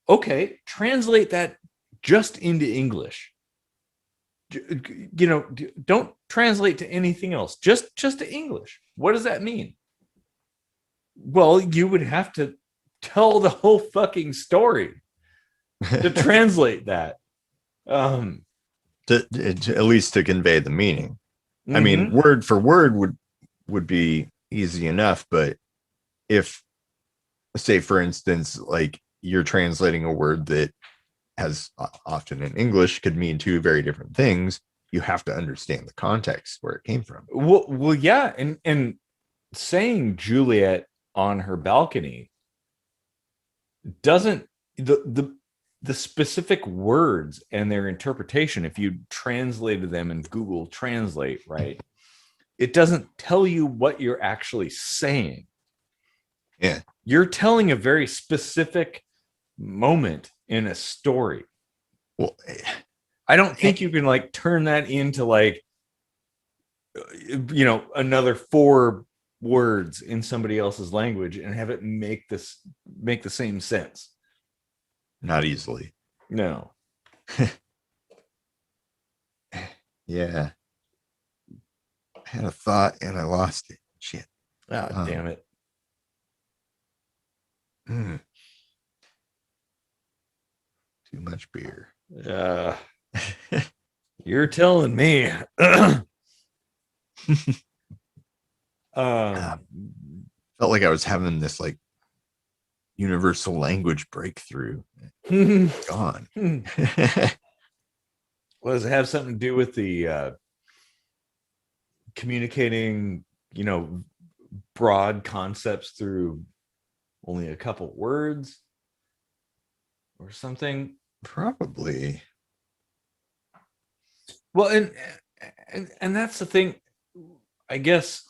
okay, translate that just into English. Don't translate to anything else. Just to English. What does that mean? Well, you would have to tell the whole fucking story to translate that. To at least to convey the meaning. I mean, Mm-hmm. word for word would be easy enough, but if, say, for instance, like you're translating a word that has often in English could mean two very different things, you have to understand the context where it came from. Well, yeah, and saying Juliet on her balcony doesn't the specific words and their interpretation, if you translated them in Google Translate, right, it doesn't tell you what you're actually saying. Yeah. You're telling a very specific moment in a story. Well, I don't think you can like turn that into like, another 4 words in somebody else's language and have it make the same sense. not easily. No. Yeah. I had a thought and I lost it. Shit. Ah, damn it. Too much beer. You're telling me. Felt like I was having this like universal language breakthrough. Gone. Does it have something to do with the communicating, broad concepts through only a couple words or something? Probably. Well, and that's the thing, I guess.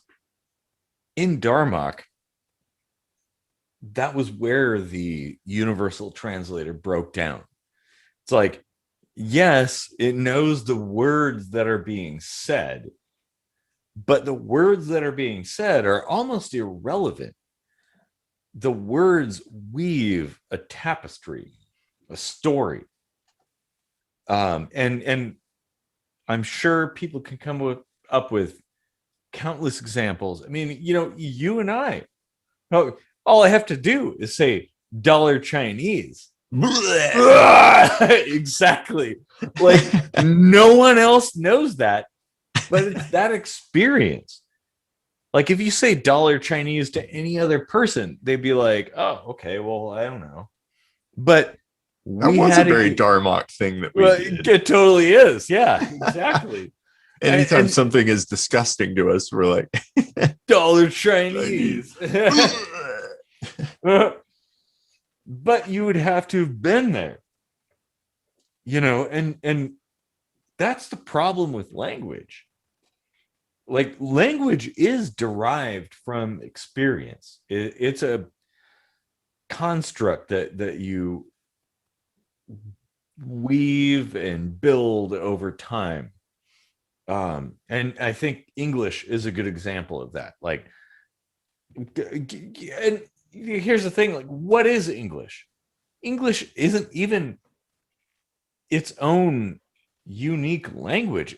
In Darmok, that was where the universal translator broke down. It's like, yes, it knows the words that are being said, but the words that are being said are almost irrelevant. The words weave a tapestry, a story. And I'm sure people can come up with countless examples. I mean, you and I, all I have to do is say dollar Chinese. Exactly. Like no one else knows that, but it's that experience. Like if you say dollar Chinese to any other person, they'd be like, "Oh, okay, well, I don't know." But that we was had a very Darmok thing that we did. It totally is. Yeah, exactly. Anytime something is disgusting to us, we're like, dollar Chinese. But you would have to have been there, and that's the problem with language. Like language is derived from experience. It's a construct that you weave and build over time. And I think English is a good example of that. Like, and here's the thing, like, what is English? English isn't even its own unique language.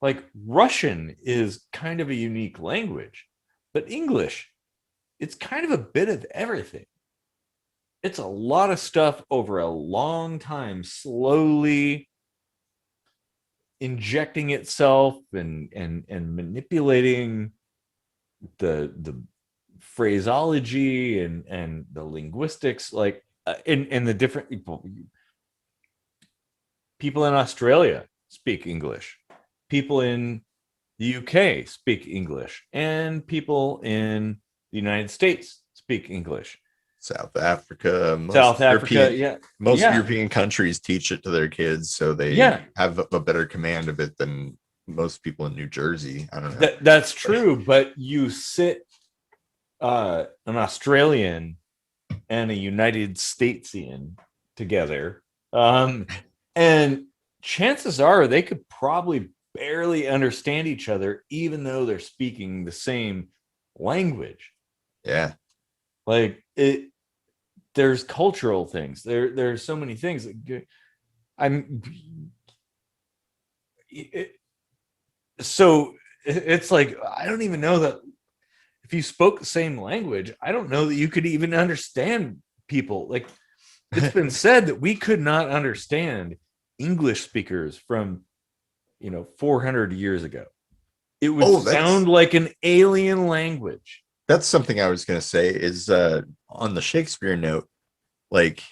Like Russian is kind of a unique language, but English, it's kind of a bit of everything. It's a lot of stuff over a long time, slowly injecting itself and manipulating the phraseology and the linguistics, like and the different people in Australia speak English, people in the UK speak English, and people in the United States speak English. South Africa, most European countries teach it to their kids, so they have a better command of it than most people in New Jersey. I don't know. That's true, but you sit an Australian and a United Statesian together, and chances are they could probably barely understand each other, even though they're speaking the same language. Yeah. Like there's cultural things. There's so many things. So it's like, I don't even know that if you spoke the same language, I don't know that you could even understand people. Like it's been said that we could not understand English speakers from 400 years ago. It would Oh, sound like an alien language. that's something I was going to say is on the Shakespeare note, like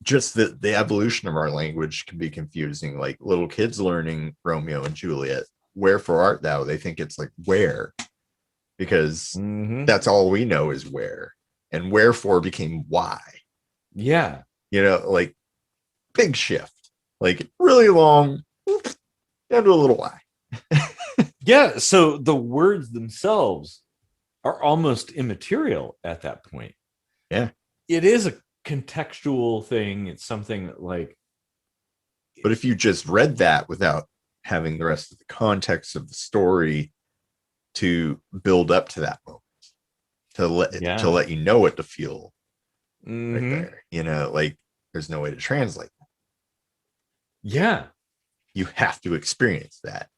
just the evolution of our language can be confusing. Like little kids learning Romeo and Juliet, wherefore art thou? They think it's like where, because that's all we know is where, and wherefore became why. Yeah. You know, like big shift, like really long, down to a little why. Yeah. So the words themselves are almost immaterial at that point. Yeah. It is a contextual thing. It's something that, like, But if you just read that without having the rest of the context of the story to build up to that moment, to let you know what to feel right there, you know, like there's no way to translate that. Yeah. You have to experience that.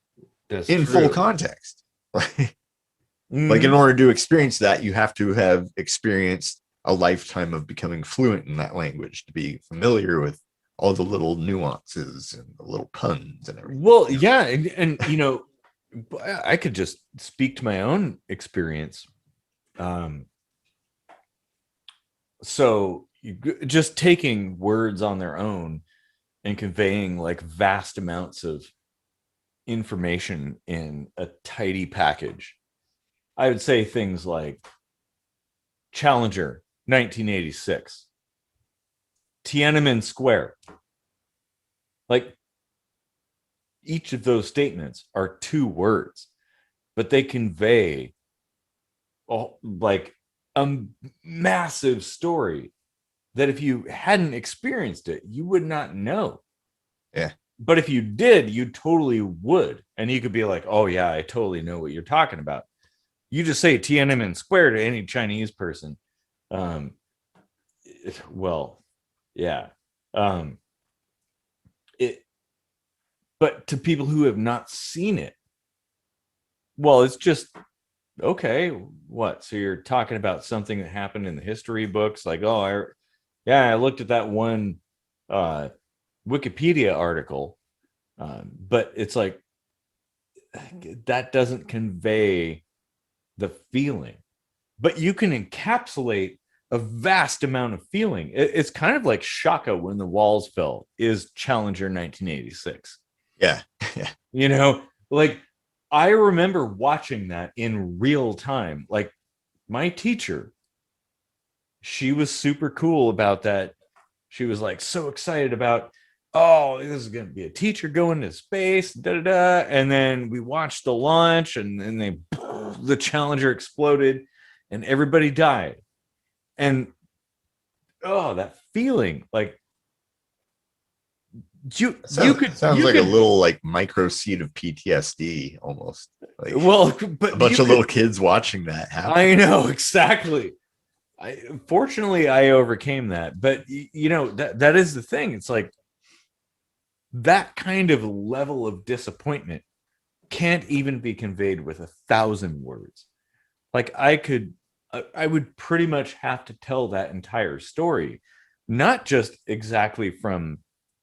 That's in true. full context. Like in order to experience that, you have to have experienced a lifetime of becoming fluent in that language to be familiar with all the little nuances and the little puns and everything. Well, yeah, and you know, I could just speak to my own experience. So just taking words on their own and conveying like vast amounts of information in a tidy package. I would say things like Challenger 1986, Tiananmen Square. Like each of those statements are two words, but they convey like a massive story that if you hadn't experienced it, you would not know. Yeah. But if you did, you totally would. And you could be like, oh, yeah, I totally know what you're talking about. You just say Tiananmen Square to any Chinese person. Well, yeah. But to people who have not seen it, well, it's just, okay, what? So you're talking about something that happened in the history books, like, oh, I looked at that one Wikipedia article, but it's like that doesn't convey the feeling, but you can encapsulate a vast amount of feeling. It's kind of like Shaka when the walls fell is Challenger 1986. Yeah. You know, like I remember watching that in real time. Like my teacher, she was super cool about that. She was like so excited about, oh, this is going to be a teacher going to space, da da da. And then we watched the launch, and then the Challenger exploded, and everybody died. And oh, that feeling, like you could sounds like a little like micro seed of PTSD almost. Like, well, but a bunch of little kids watching that happen. I know exactly. Fortunately I overcame that, but you know that is the thing. It's like that kind of level of disappointment can't even be conveyed with 1,000 words. Like I would pretty much have to tell that entire story, not just exactly from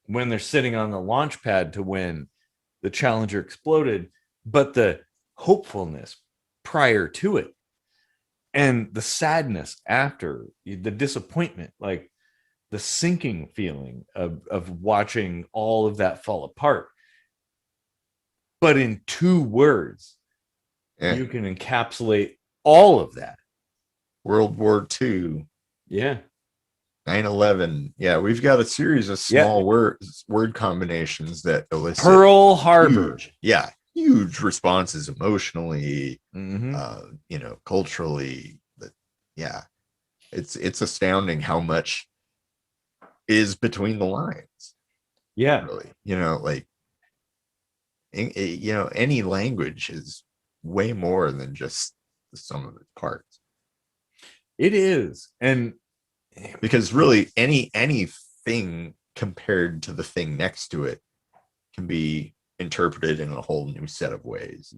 when they're sitting on the launch pad to when the Challenger exploded, but the hopefulness prior to it and the sadness after, the disappointment, like the sinking feeling of watching all of that fall apart. But in two words, you can encapsulate all of that. World War II. Yeah. 9/11. Yeah, we've got a series of small word combinations that elicit Pearl Harbor. Huge responses emotionally, you know, culturally. But yeah, it's astounding how much is between the lines. Yeah, really, you know, like you know, any language is way more than just the sum of its parts. it is. And because really anything compared to the thing next to it can be interpreted in a whole new set of ways.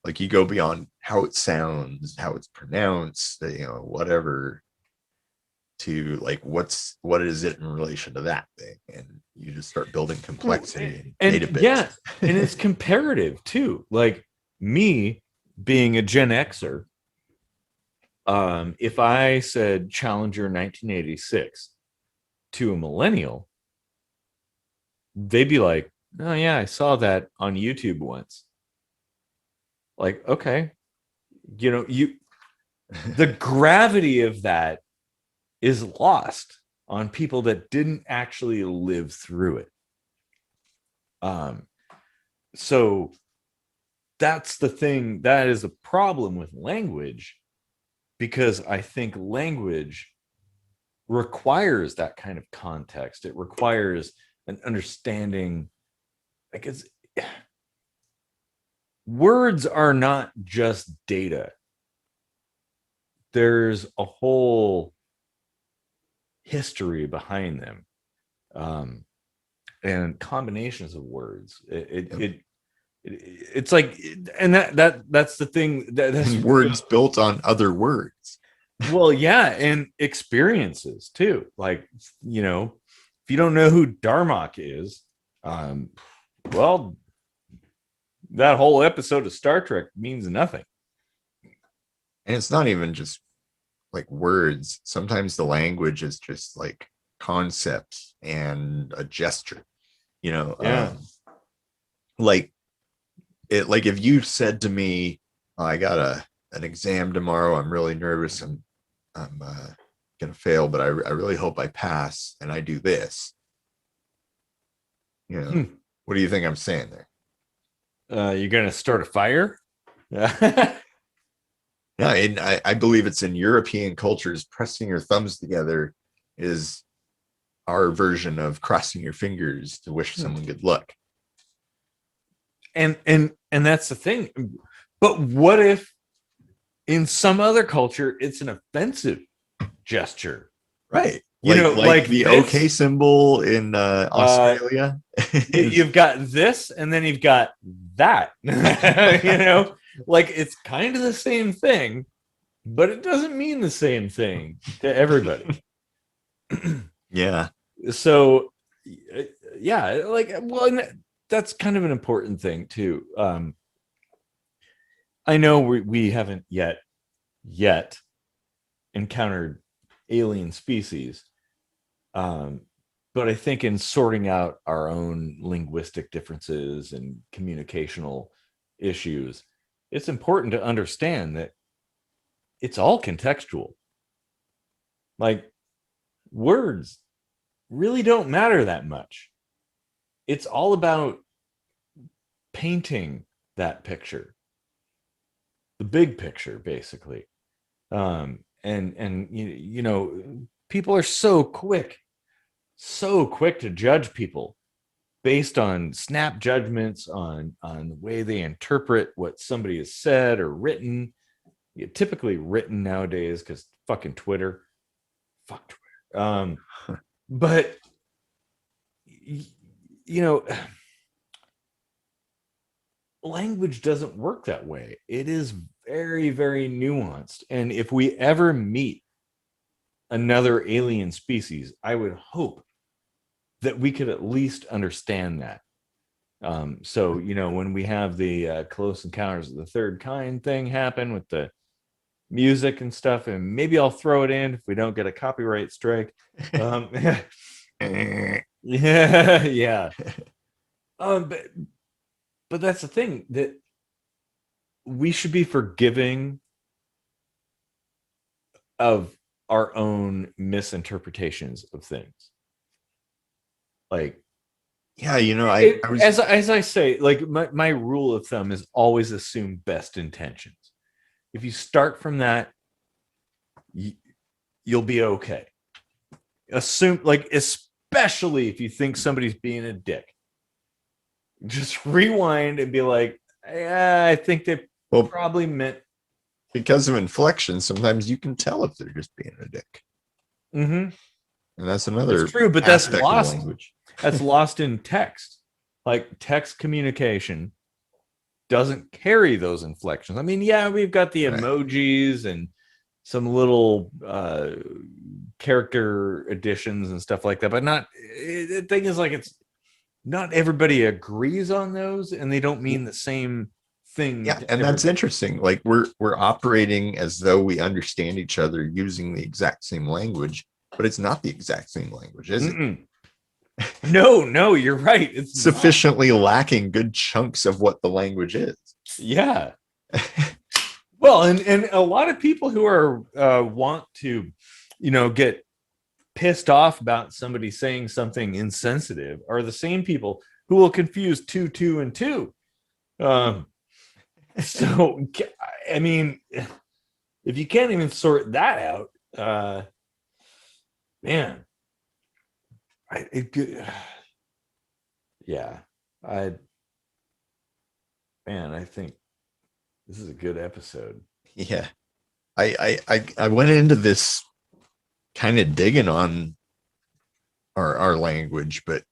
Like you go beyond how it sounds, how it's pronounced, you know, whatever. to like what is it in relation to that thing, and you just start building complexity in data bits. Yeah, and it's comparative too. Like me being a Gen Xer, if I said Challenger 1986 to a millennial, they'd be like, "Oh yeah, I saw that on YouTube once." Like, okay, the gravity of that is lost on people that didn't actually live through it. So that's the thing. That is a problem with language, because I think language requires that kind of context. It requires an understanding. Like, words are not just data. There's a whole history behind them, and combinations of words. It's like, and that's the thing. That's words built on other words. Well, yeah, and experiences too. Like, if you don't know who Darmok is, well, that whole episode of Star Trek means nothing. And it's not even just like words. Sometimes the language is just like concepts and a gesture, Yeah. Like if you said to me, I got an exam tomorrow, I'm really nervous, I'm gonna fail, but I really hope I pass, and I do this, what do you think I'm saying there? You're gonna start a fire? Yeah, and I believe it's in European cultures, pressing your thumbs together is our version of crossing your fingers to wish someone good luck. And that's the thing. But what if in some other culture it's an offensive gesture? Right. Like the this, OK symbol in Australia. You've got this, and then you've got that. Like, it's kind of the same thing, but it doesn't mean the same thing to everybody. Yeah. So, yeah, that's kind of an important thing too. I know we haven't yet encountered alien species, but I think in sorting out our own linguistic differences and communicational issues, it's important to understand that it's all contextual. Like, words really don't matter that much. It's all about painting that picture, the big picture, basically. And people are so quick to judge people based on snap judgments on the way they interpret what somebody has said or written. Typically written nowadays, because fucking Twitter. Fuck Twitter. But language doesn't work that way. It is very, very nuanced. And if we ever meet another alien species, I would hope that we could at least understand that. So, when we have the Close Encounters of the Third Kind thing happen with the music and stuff, and maybe I'll throw it in if we don't get a copyright strike. Yeah. But that's the thing, that we should be forgiving of our own misinterpretations of things. Like, yeah, I was, as I say, like, my rule of thumb is always assume best intentions. If you start from that, you'll be okay. Assume, like, especially if you think somebody's being a dick, just rewind and be like, I think they probably meant. Because of inflection, sometimes you can tell if they're just being a dick. Mm-hmm. And that's another. It's true, but that's lost. Language. That's lost in text. Like, text communication doesn't carry those inflections. I mean, yeah, we've got the emojis and some little character additions and stuff like that, but not. The thing is, like, it's not everybody agrees on those, and they don't mean the same thing. Yeah, and that's interesting. Like we're operating as though we understand each other using the exact same language, but it's not the exact same language, is it? No, you're right. It's sufficiently lacking good chunks of what the language is. Yeah. Well, and a lot of people who are want to, get pissed off about somebody saying something insensitive are the same people who will confuse two, and two. So, I mean, if you can't even sort that out, man, yeah, I think this is a good episode. Yeah, I went into this kind of digging on our language, but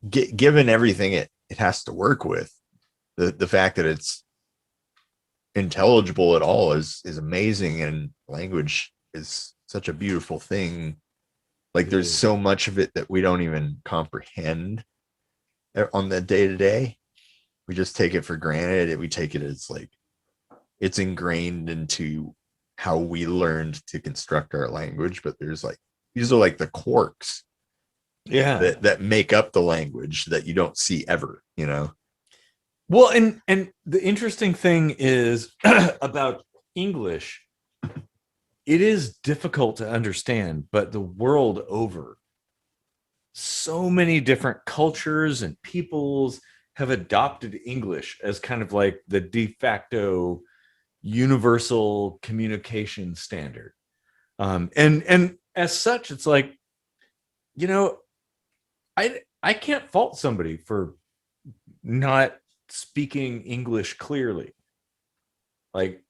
given everything it has to work with, the fact that it's intelligible at all is amazing, and language is such a beautiful thing. Like there's so much of it that we don't even comprehend on the day to day. We just take it for granted. We take it as like it's ingrained into how we learned to construct our language. But there's like, these are like the quirks that make up the language that you don't see ever, Well, and the interesting thing is about English, it is difficult to understand, but the world over, so many different cultures and peoples have adopted English as kind of like the de facto universal communication standard. And as such, it's like, I can't fault somebody for not speaking English clearly. Like,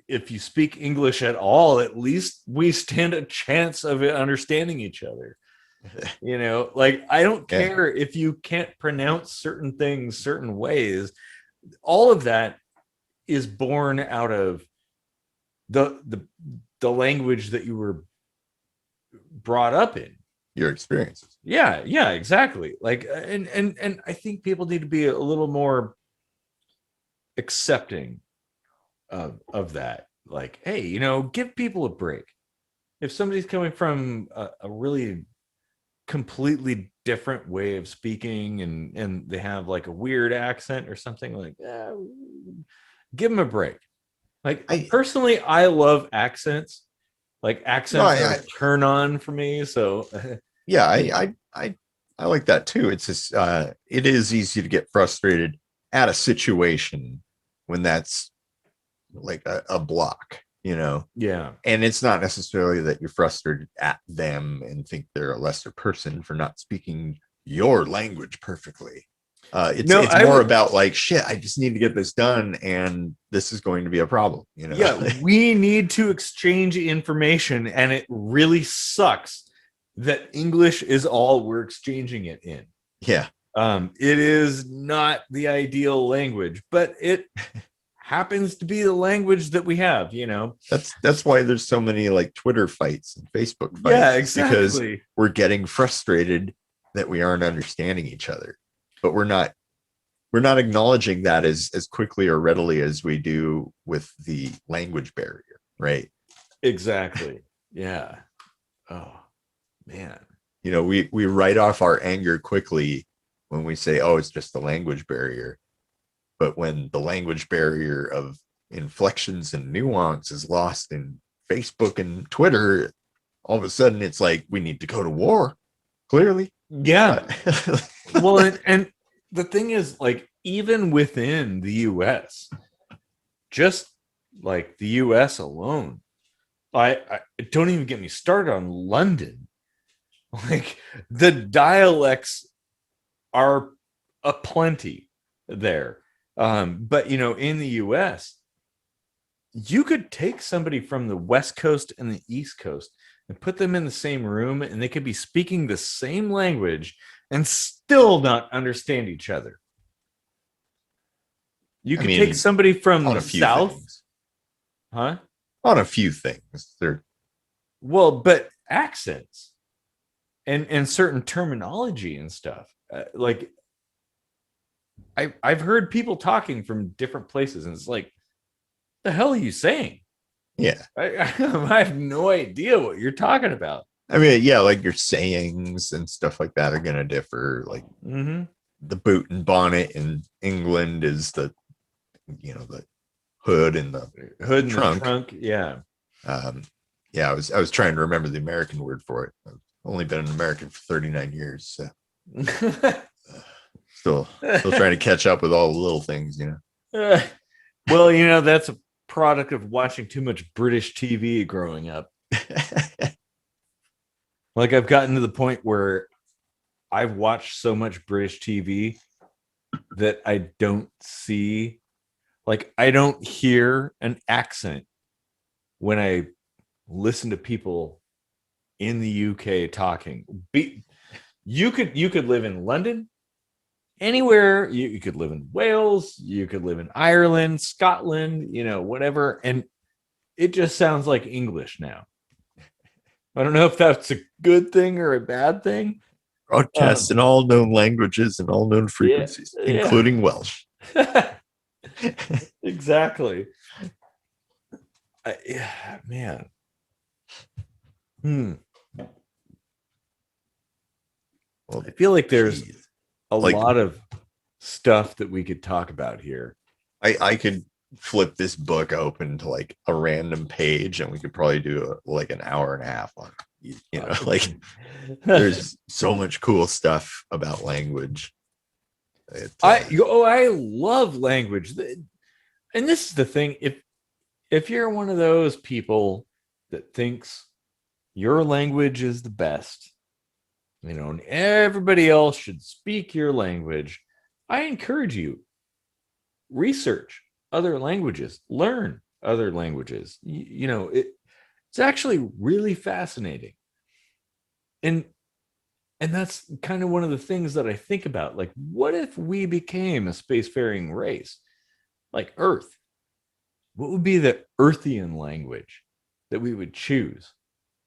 if you speak English at all, at least we stand a chance of understanding each other. Like, I don't care if you can't pronounce certain things certain ways. All of that is born out of the language that you were brought up in, your experiences. Yeah, exactly. Like, and I think people need to be a little more accepting of that. Like, hey, give people a break. If somebody's coming from a really completely different way of speaking, and they have like a weird accent or something, like, give them a break. Like, personally, I love accents. Like, accents are a turn on for me. So yeah, I like that too. It's just it is easy to get frustrated at a situation when that's like a block, Yeah. And it's not necessarily that you're frustrated at them and think they're a lesser person for not speaking your language perfectly. It's more about like, shit, I just need to get this done, and this is going to be a problem, Yeah, we need to exchange information, and it really sucks that English is all we're exchanging it in. Yeah. It is not the ideal language, but it happens to be the language that we have, That's why there's so many like Twitter fights and Facebook fights. Yeah, exactly. Because we're getting frustrated that we aren't understanding each other. But we're not acknowledging that as quickly or readily as we do with the language barrier, right? Exactly. Yeah. Oh, man. We write off our anger quickly when we say, oh, it's just the language barrier. But when the language barrier of inflections and nuance is lost in Facebook and Twitter, all of a sudden it's like we need to go to war, clearly. Yeah. Well, and the thing is, like, even within the US, just like the US alone, I don't even get me started on London. Like, the dialects are aplenty there. But in the US, you could take somebody from the West Coast and the East Coast and put them in the same room, and they could be speaking the same language and still not understand each other. You could take somebody from the South, on a few things. well, but accents and certain terminology and stuff. Like I've heard people talking from different places, and it's like, the hell are you saying? Yeah. I have no idea what you're talking about. I mean, yeah, like your sayings and stuff like that are going to differ. Like the boot and bonnet in England is the, the hood and the Hood and trunk. the trunk. Yeah. Yeah, I was trying to remember the American word for it. I've only been an American for 39 years. So still trying to catch up with all the little things, Well, that's a product of watching too much British TV growing up. Like I've gotten to the point where I've watched so much British TV that I don't see, like I don't hear an accent when I listen to people in the UK talking. You could live in London, anywhere. You could live in Wales, you could live in Ireland, Scotland, whatever, and it just sounds like English now. I don't know if that's a good thing or a bad thing. Broadcast in all known languages and all known frequencies, including Welsh. Exactly. Man. Well, I feel like there's a lot of stuff that we could talk about here. I could flip this book open to like a random page and we could probably do like an hour and a half on like there's so much cool stuff about language. I love language, and this is the thing. If you're one of those people that thinks your language is the best, and everybody else should speak your language, I encourage you, research other languages, learn other languages. It's actually really fascinating. And that's kind of one of the things that I think about. Like, what if we became a spacefaring race like Earth? What would be the Earthian language that we would choose?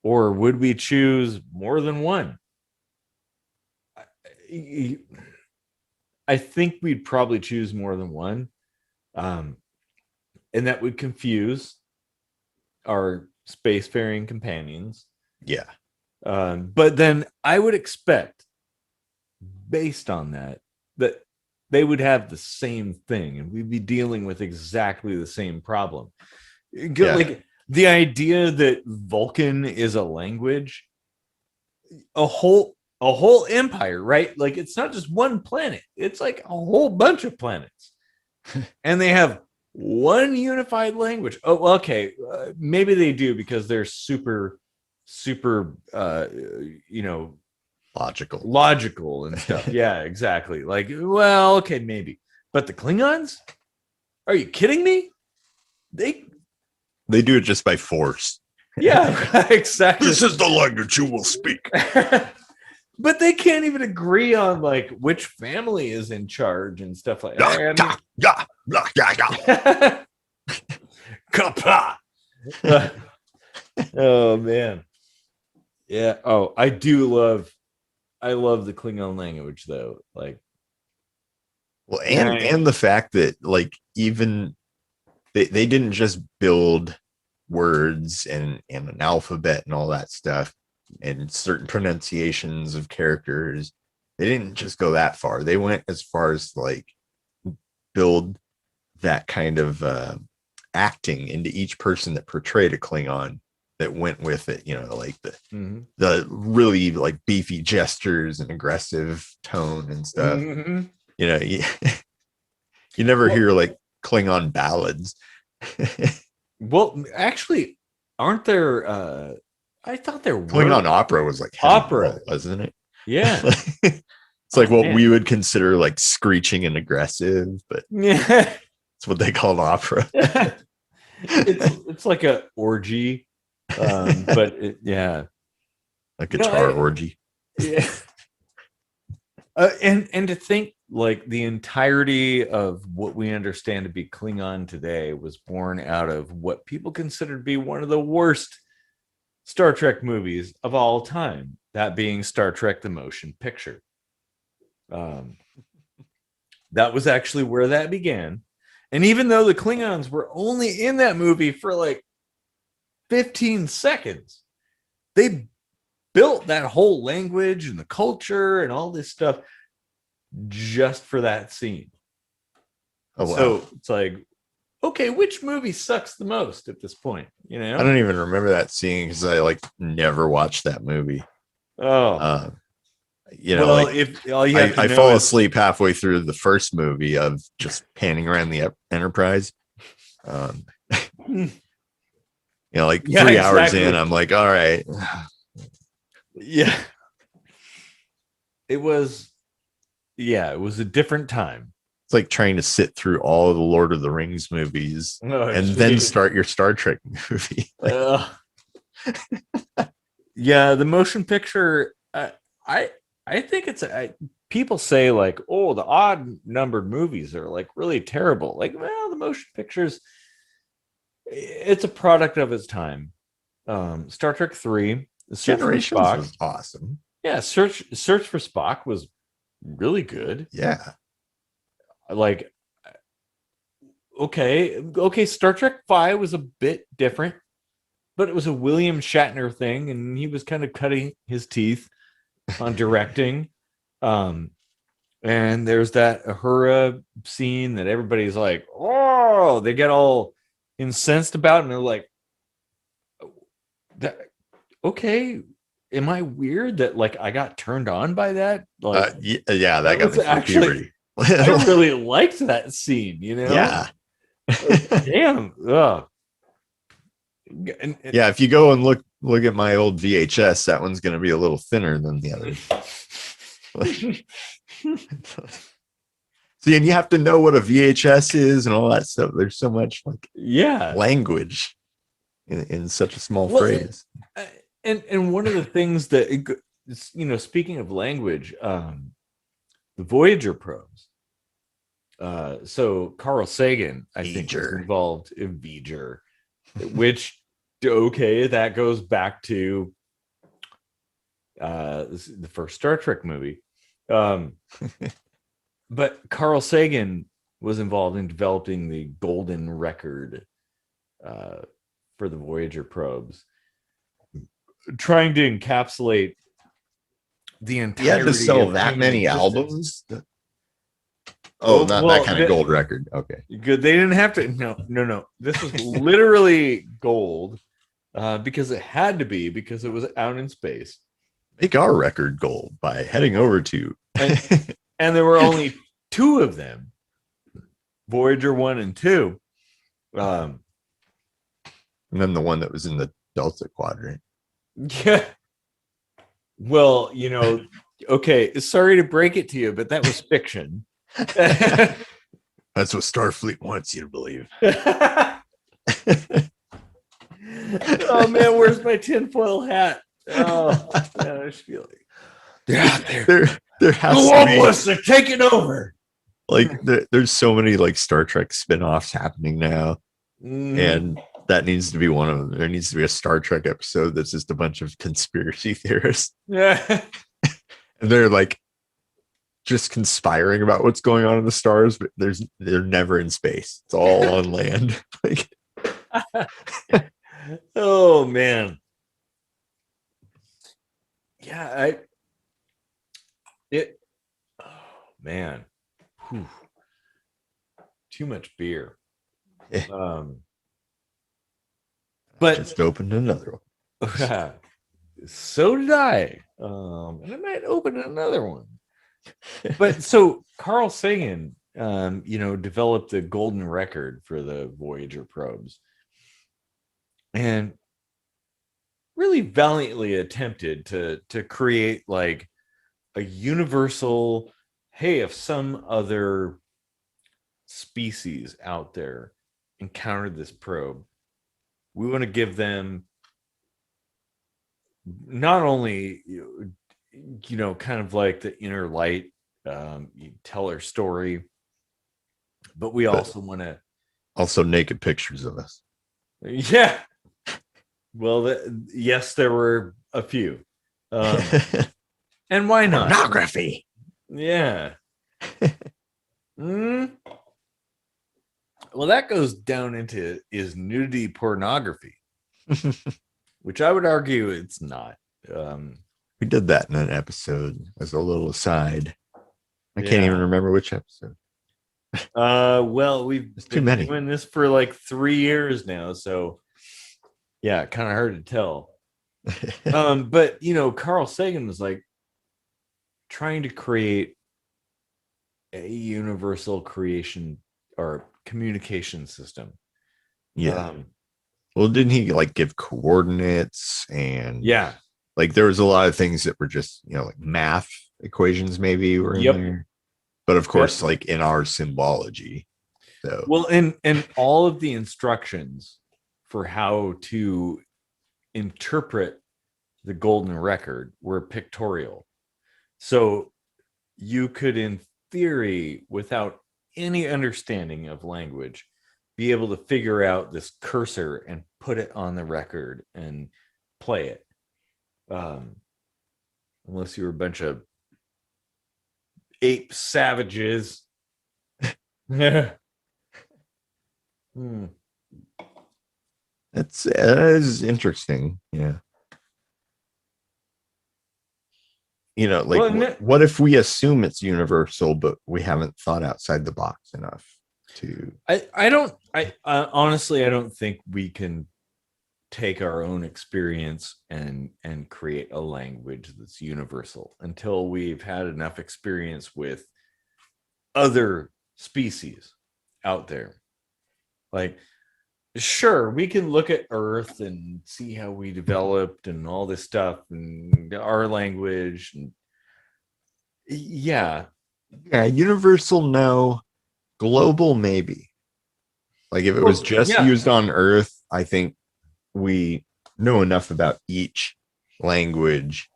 Or would we choose more than one? I think we'd probably choose more than one. And that would confuse our spacefaring companions. Yeah. But then I would expect, based on that they would have the same thing and we'd be dealing with exactly the same problem. Yeah. Like the idea that Vulcan is a language, a whole empire, right? Like it's not just one planet, it's like a whole bunch of planets. And they have one unified language. Oh, okay. Maybe they do because they're super logical and stuff. Yeah, exactly. Like, well, okay, maybe. But the Klingons? Are you kidding me? They do it just by force. Yeah, exactly. This is the language you will speak. But they can't even agree on like which family is in charge and stuff like that. Oh man. Yeah. Oh, I love the Klingon language though. Like, well, and the fact that like even they didn't just build words and an alphabet and all that stuff and certain pronunciations of characters. They didn't just go that far. They went as far as like build that kind of acting into each person that portrayed a Klingon that went with it, like the really like beefy gestures and aggressive tone and stuff. You never hear like Klingon ballads. Well, actually, aren't there I thought there were. Klingon opera was like opera, metal, wasn't it? Yeah. It's like what we would consider like screeching and aggressive, but it's what they call opera. It's like a orgy, but a guitar orgy. Yeah. And to think like the entirety of what we understand to be Klingon today was born out of what people consider to be one of the worst Star Trek movies of all time, that being Star Trek the Motion Picture. That was actually where that began. And even though the Klingons were only in that movie for like 15 seconds, they built that whole language and the culture and all this stuff just for that scene. Oh, wow. So it's like, okay, which movie sucks the most at this point? You know, I don't even remember that scene because I like never watched that movie. Oh, you know, well, like if all you have to I know fall is, asleep halfway through the first movie of just panning around the Enterprise. You know, like Yeah, 3 hours exactly. in, I'm like, all right. Yeah, it was. Yeah, it was a different time. It's like trying to sit through all of the Lord of the Rings movies Oh, and geez. then start your Star Trek movie. Like, Yeah, the motion picture. I think it's. People say like, oh, the odd numbered movies are like really terrible. Like, well, the motion pictures. It's a product of its time. Star Trek 3, Search for Generations Spock. was awesome. Yeah, Search for Spock was really good. Yeah. Like, okay, Star Trek 5 was a bit different, but it was a William Shatner thing, and he was kind of cutting his teeth on directing. And there's that Uhura scene that everybody's like, oh, they get all incensed about, and they're like, okay, am I weird that like I got turned on by that? Like, yeah, that got me actually, I really liked that scene, you know? Yeah. Damn. Ugh. Yeah, if you go and look at my old VHS, that one's going to be a little thinner than the other. See, and you have to know what a VHS is and all that stuff. There's so much like language in such a small phrase. And one of the things that, you know, speaking of language, the Voyager probes. So Carl Sagan, I think, was involved in Voyager, which, okay, that goes back to the first Star Trek movie. But Carl Sagan was involved in developing the golden record for the Voyager probes, trying to encapsulate the entirety. You had to sell that many albums? Oh, not that kind of gold record. Okay. Good. They didn't have to. No. This was literally gold because it had to be, because it was out in space. Make our record gold by heading over to. And there were only 2 of them, Voyager 1 and 2. And then the one that was in the Delta Quadrant. Yeah. Well, you know, okay, sorry to break it to you, but that was fiction. That's what Starfleet wants you to believe. Oh man, where's my tinfoil hat? Oh man, I feel like they're out there. There has Globalists are taking over. Like there's so many like Star Trek spin-offs happening now. And that needs to be one of them. There needs to be a Star Trek episode that's just a bunch of conspiracy theorists. Yeah. And they're like just conspiring about what's going on in the stars, but they're never in space. It's all on land. Like, oh man. Yeah, oh man. Whew. Too much beer. But just opened another one. So did I. And I might open another one. But so Carl Sagan, you know, developed the golden record for the Voyager probes, and really valiantly attempted to create like a universal, hey, if some other species out there encountered this probe, we want to give them not only, you know, kind of like the inner light, you tell our story, but we also want to also naked pictures of us. Yeah. Well, yes, there were a few. And why not? Pornography. Yeah. Mm. Well, that goes down into is nudity pornography, which I would argue it's not. We did that in an episode as a little aside. I can't Yeah. even remember which episode. Well, we've There's too been many. doing this for like 3 years now, so yeah, kind of hard to tell. But Carl Sagan was like trying to create a universal creation or communication system. Yeah. Well, didn't he like give coordinates and Yeah. like there was a lot of things that were just, like math equations maybe were in Yep. there. But of course, like in our symbology. So Well, and all of the instructions for how to interpret the golden record were pictorial. So you could, in theory, without any understanding of language, be able to figure out this cursor and put it on the record and play it. Unless you were a bunch of ape savages. Hmm. that is interesting. Yeah. Like Well, what if we assume it's universal, but we haven't thought outside the box enough to. I honestly, I don't think we can take our own experience and create a language that's universal until we've had enough experience with other species out there. Like, sure, we can look at Earth and see how we developed and all this stuff and our language and yeah. Universal, no. Global, maybe. Like if it was just yeah. used on Earth, I think we know enough about each language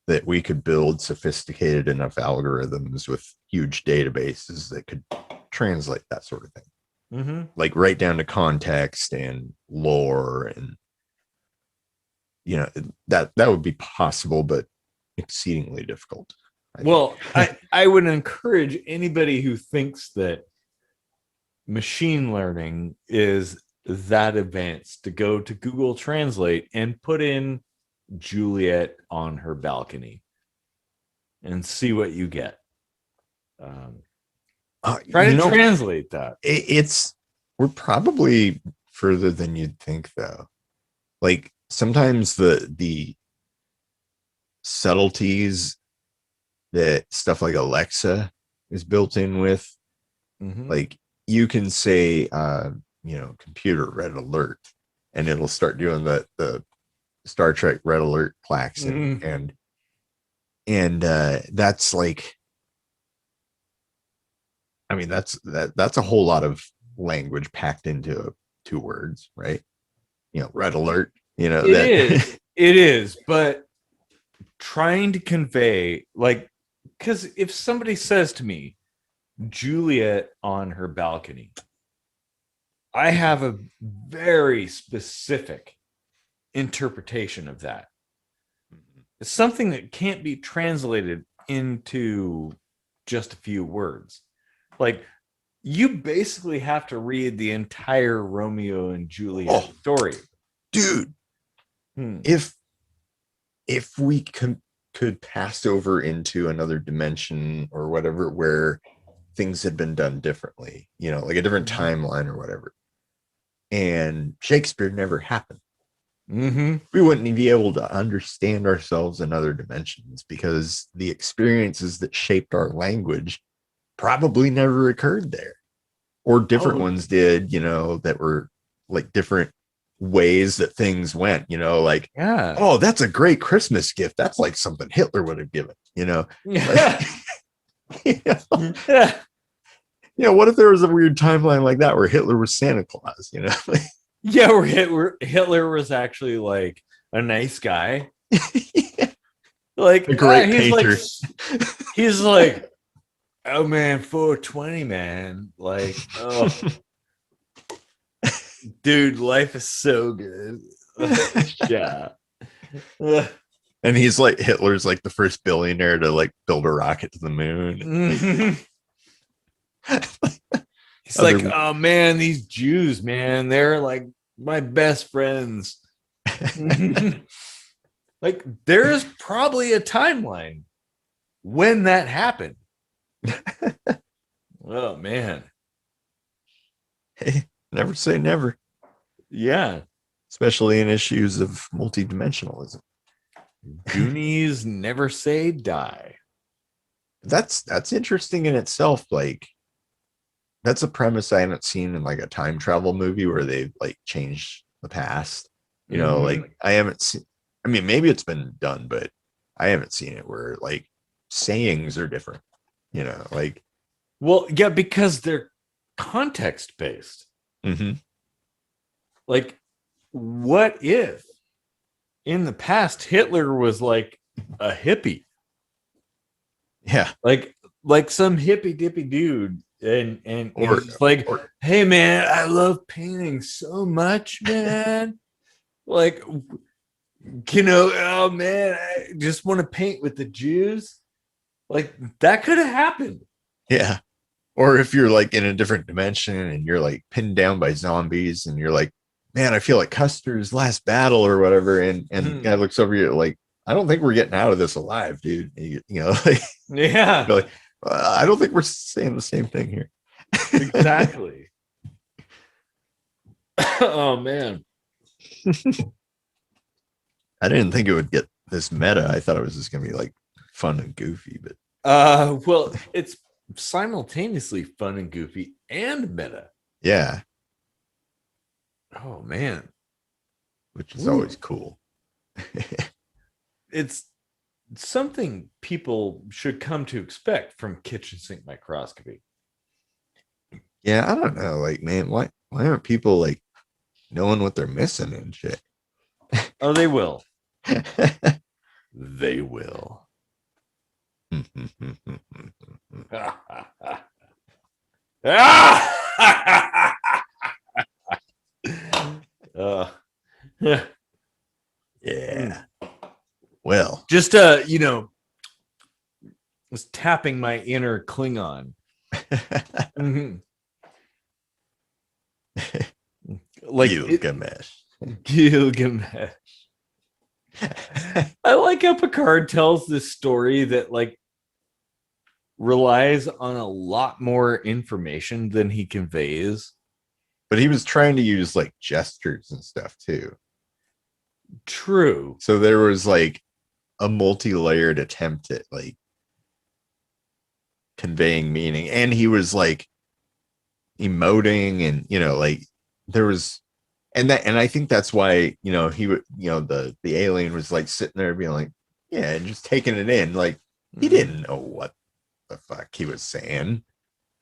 that we could build sophisticated enough algorithms with huge databases that could translate that sort of thing. Mm-hmm. Like right down to context and lore, and that would be possible, but exceedingly difficult. I would encourage anybody who thinks that machine learning is that advanced to go to Google Translate and put in Juliet on her balcony and see what you get. Try to translate that. We're probably further than you'd think, though. Like sometimes the subtleties that stuff like Alexa is built in with, like you can say, computer red alert, and it'll start doing the Star Trek red alert klaxon, and that's like, I mean, that's a whole lot of language packed into 2 words, right? Red alert. It is, but trying to convey, like, because if somebody says to me, Juliet on her balcony, I have a very specific interpretation of that. It's something that can't be translated into just a few words. Like, you basically have to read the entire Romeo and Juliet story. Dude, if we could pass over into another dimension or whatever, where things had been done differently, like a different timeline or whatever, and Shakespeare never happened, we wouldn't be able to understand ourselves in other dimensions because the experiences that shaped our language probably never occurred there, or different ones did, that were like different ways that things went, like, oh, that's a great Christmas gift. That's like something Hitler would have given, like, what if there was a weird timeline like that where Hitler was Santa Claus, Yeah, where Hitler was actually like a nice guy. Like a great painter. He's like, oh man, 420, man. Like, oh dude, life is so good. Yeah. Uh, And he's like Hitler's like the first billionaire to like build a rocket to the moon. mhm. It's Other like, oh man, these Jews, man, they're like my best friends. Like, there is probably a timeline when that happened. Oh man. Hey, never say never, Yeah. especially in issues of multidimensionalism. Goonies never say die. That's interesting in itself. Like that's a premise I haven't seen in like a time travel movie where they've like changed the past. You know, Mhm. like I haven't seen. I mean, maybe it's been done, but I haven't seen it where like sayings are different. You know, like Well, yeah, because they're context based. mhm. Like, what if in the past Hitler was like a hippie? Yeah, Like some hippy dippy dude, and or he's just like, or hey man, I love painting so much, man. Like, oh man, I just want to paint with the Jews. Like, that could have happened. yeah, or if you're like in a different dimension and you're like pinned down by zombies and you're like, man, I feel like Custer's last battle or whatever, and the guy looks over you like, I don't think we're getting out of this alive, dude. You know, like, Yeah, you're like I don't think we're saying the same thing here. exactly. Oh man. I didn't think it would get this meta. I thought it was just gonna be like fun and goofy, but Well, it's simultaneously fun and goofy and meta. yeah, Oh man. which is Ooh. always cool. It's something people should come to expect from kitchen sink microscopy. Yeah, I don't know. Like, man, why aren't people like knowing what they're missing and shit? Oh, they will. They will. uh, Yeah. Well, just was tapping my inner Klingon. Mhm. Like Gilgamesh. Gilgamesh. I like how Picard tells this story that like relies on a lot more information than he conveys. But he was trying to use like gestures and stuff too. True. So there was like a multi-layered attempt at like conveying meaning. And he was like emoting and like there was and I think that's why, he would, the alien was like sitting there being like, yeah, and just taking it in. Like he didn't know what the fuck he was saying.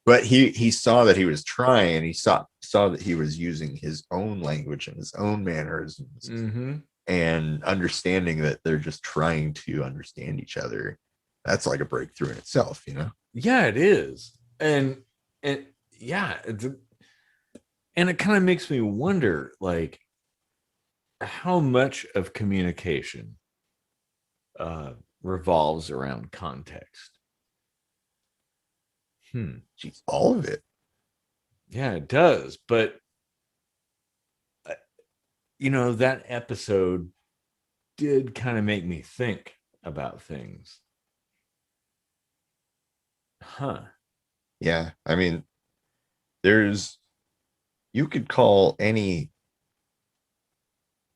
But he saw that he was trying, and he saw that he was using his own language and his own mannerisms and understanding that they're just trying to understand each other. That's like a breakthrough in itself, Yeah, it is. And yeah, and it kind of makes me wonder like how much of communication revolves around context. Jeez, all of it. Yeah, it does. But that episode did kind of make me think about things. Huh. Yeah, I mean, you could call any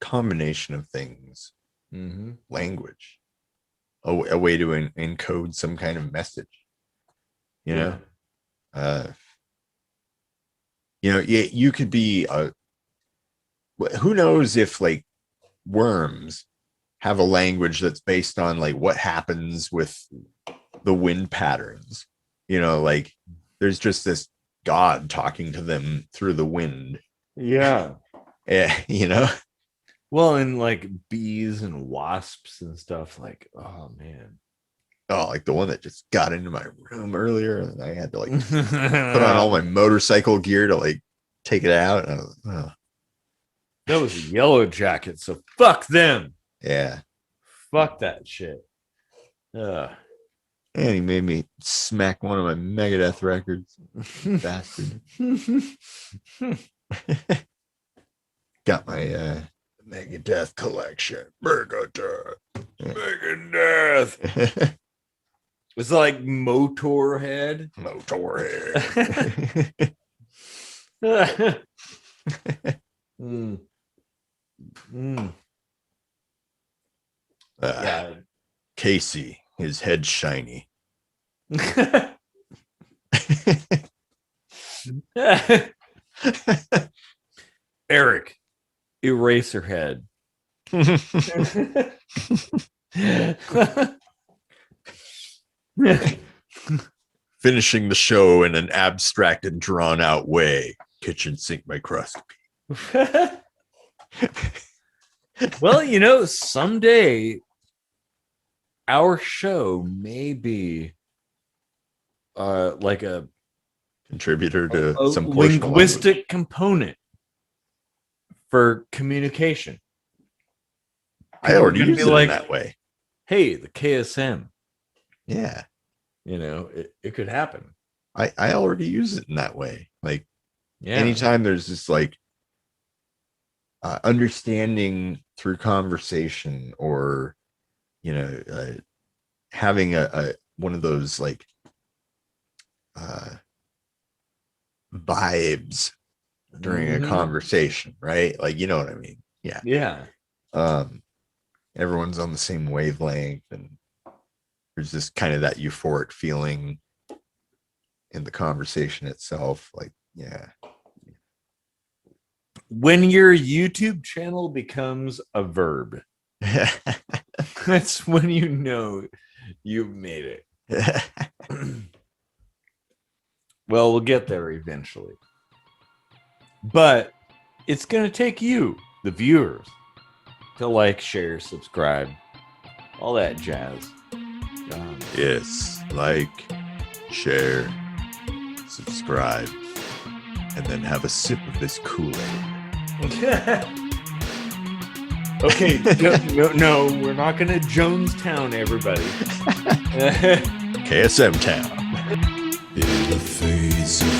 combination of things language, a way to encode some kind of message. You could be who knows if like worms have a language that's based on like what happens with the wind patterns. Like there's just this god talking to them through the wind. Yeah. Yeah. Well, and like bees and wasps and stuff, like, oh man. Oh, like the one that just got into my room earlier, and I had to like put on all my motorcycle gear to like take it out. That was a Yellow Jacket, so fuck them. Yeah. Fuck that shit. And he made me smack one of my Megadeth records. Bastard. Got my Megadeth collection. Megadeth. Megadeth. It's like Motorhead. Motorhead. Yeah. Casey, his head shiny. Eric, Eraserhead. Finishing the show in an abstract and drawn out way. Kitchen sink microscopy. Well, someday our show may be like a Contributor to a some portion of linguistic component for communication. I already We're gonna use be it like, in that way. Hey, the KSM. Yeah. It could happen. I already use it in that way. Like, Yeah. anytime there's this like understanding through conversation, or having a one of those like vibes during a conversation, right? Like, you know what I mean? Yeah. Yeah. Everyone's on the same wavelength, and there's this kind of that euphoric feeling in the conversation itself. Like, yeah. When your YouTube channel becomes a verb, that's when you know you've made it. Well, we'll get there eventually. But it's going to take you, the viewers, to like, share, subscribe, all that jazz. Yes, like, share, subscribe, and then have a sip of this Kool-Aid. Okay, no, we're not going to Jonestown everybody. KSM Town. In the face of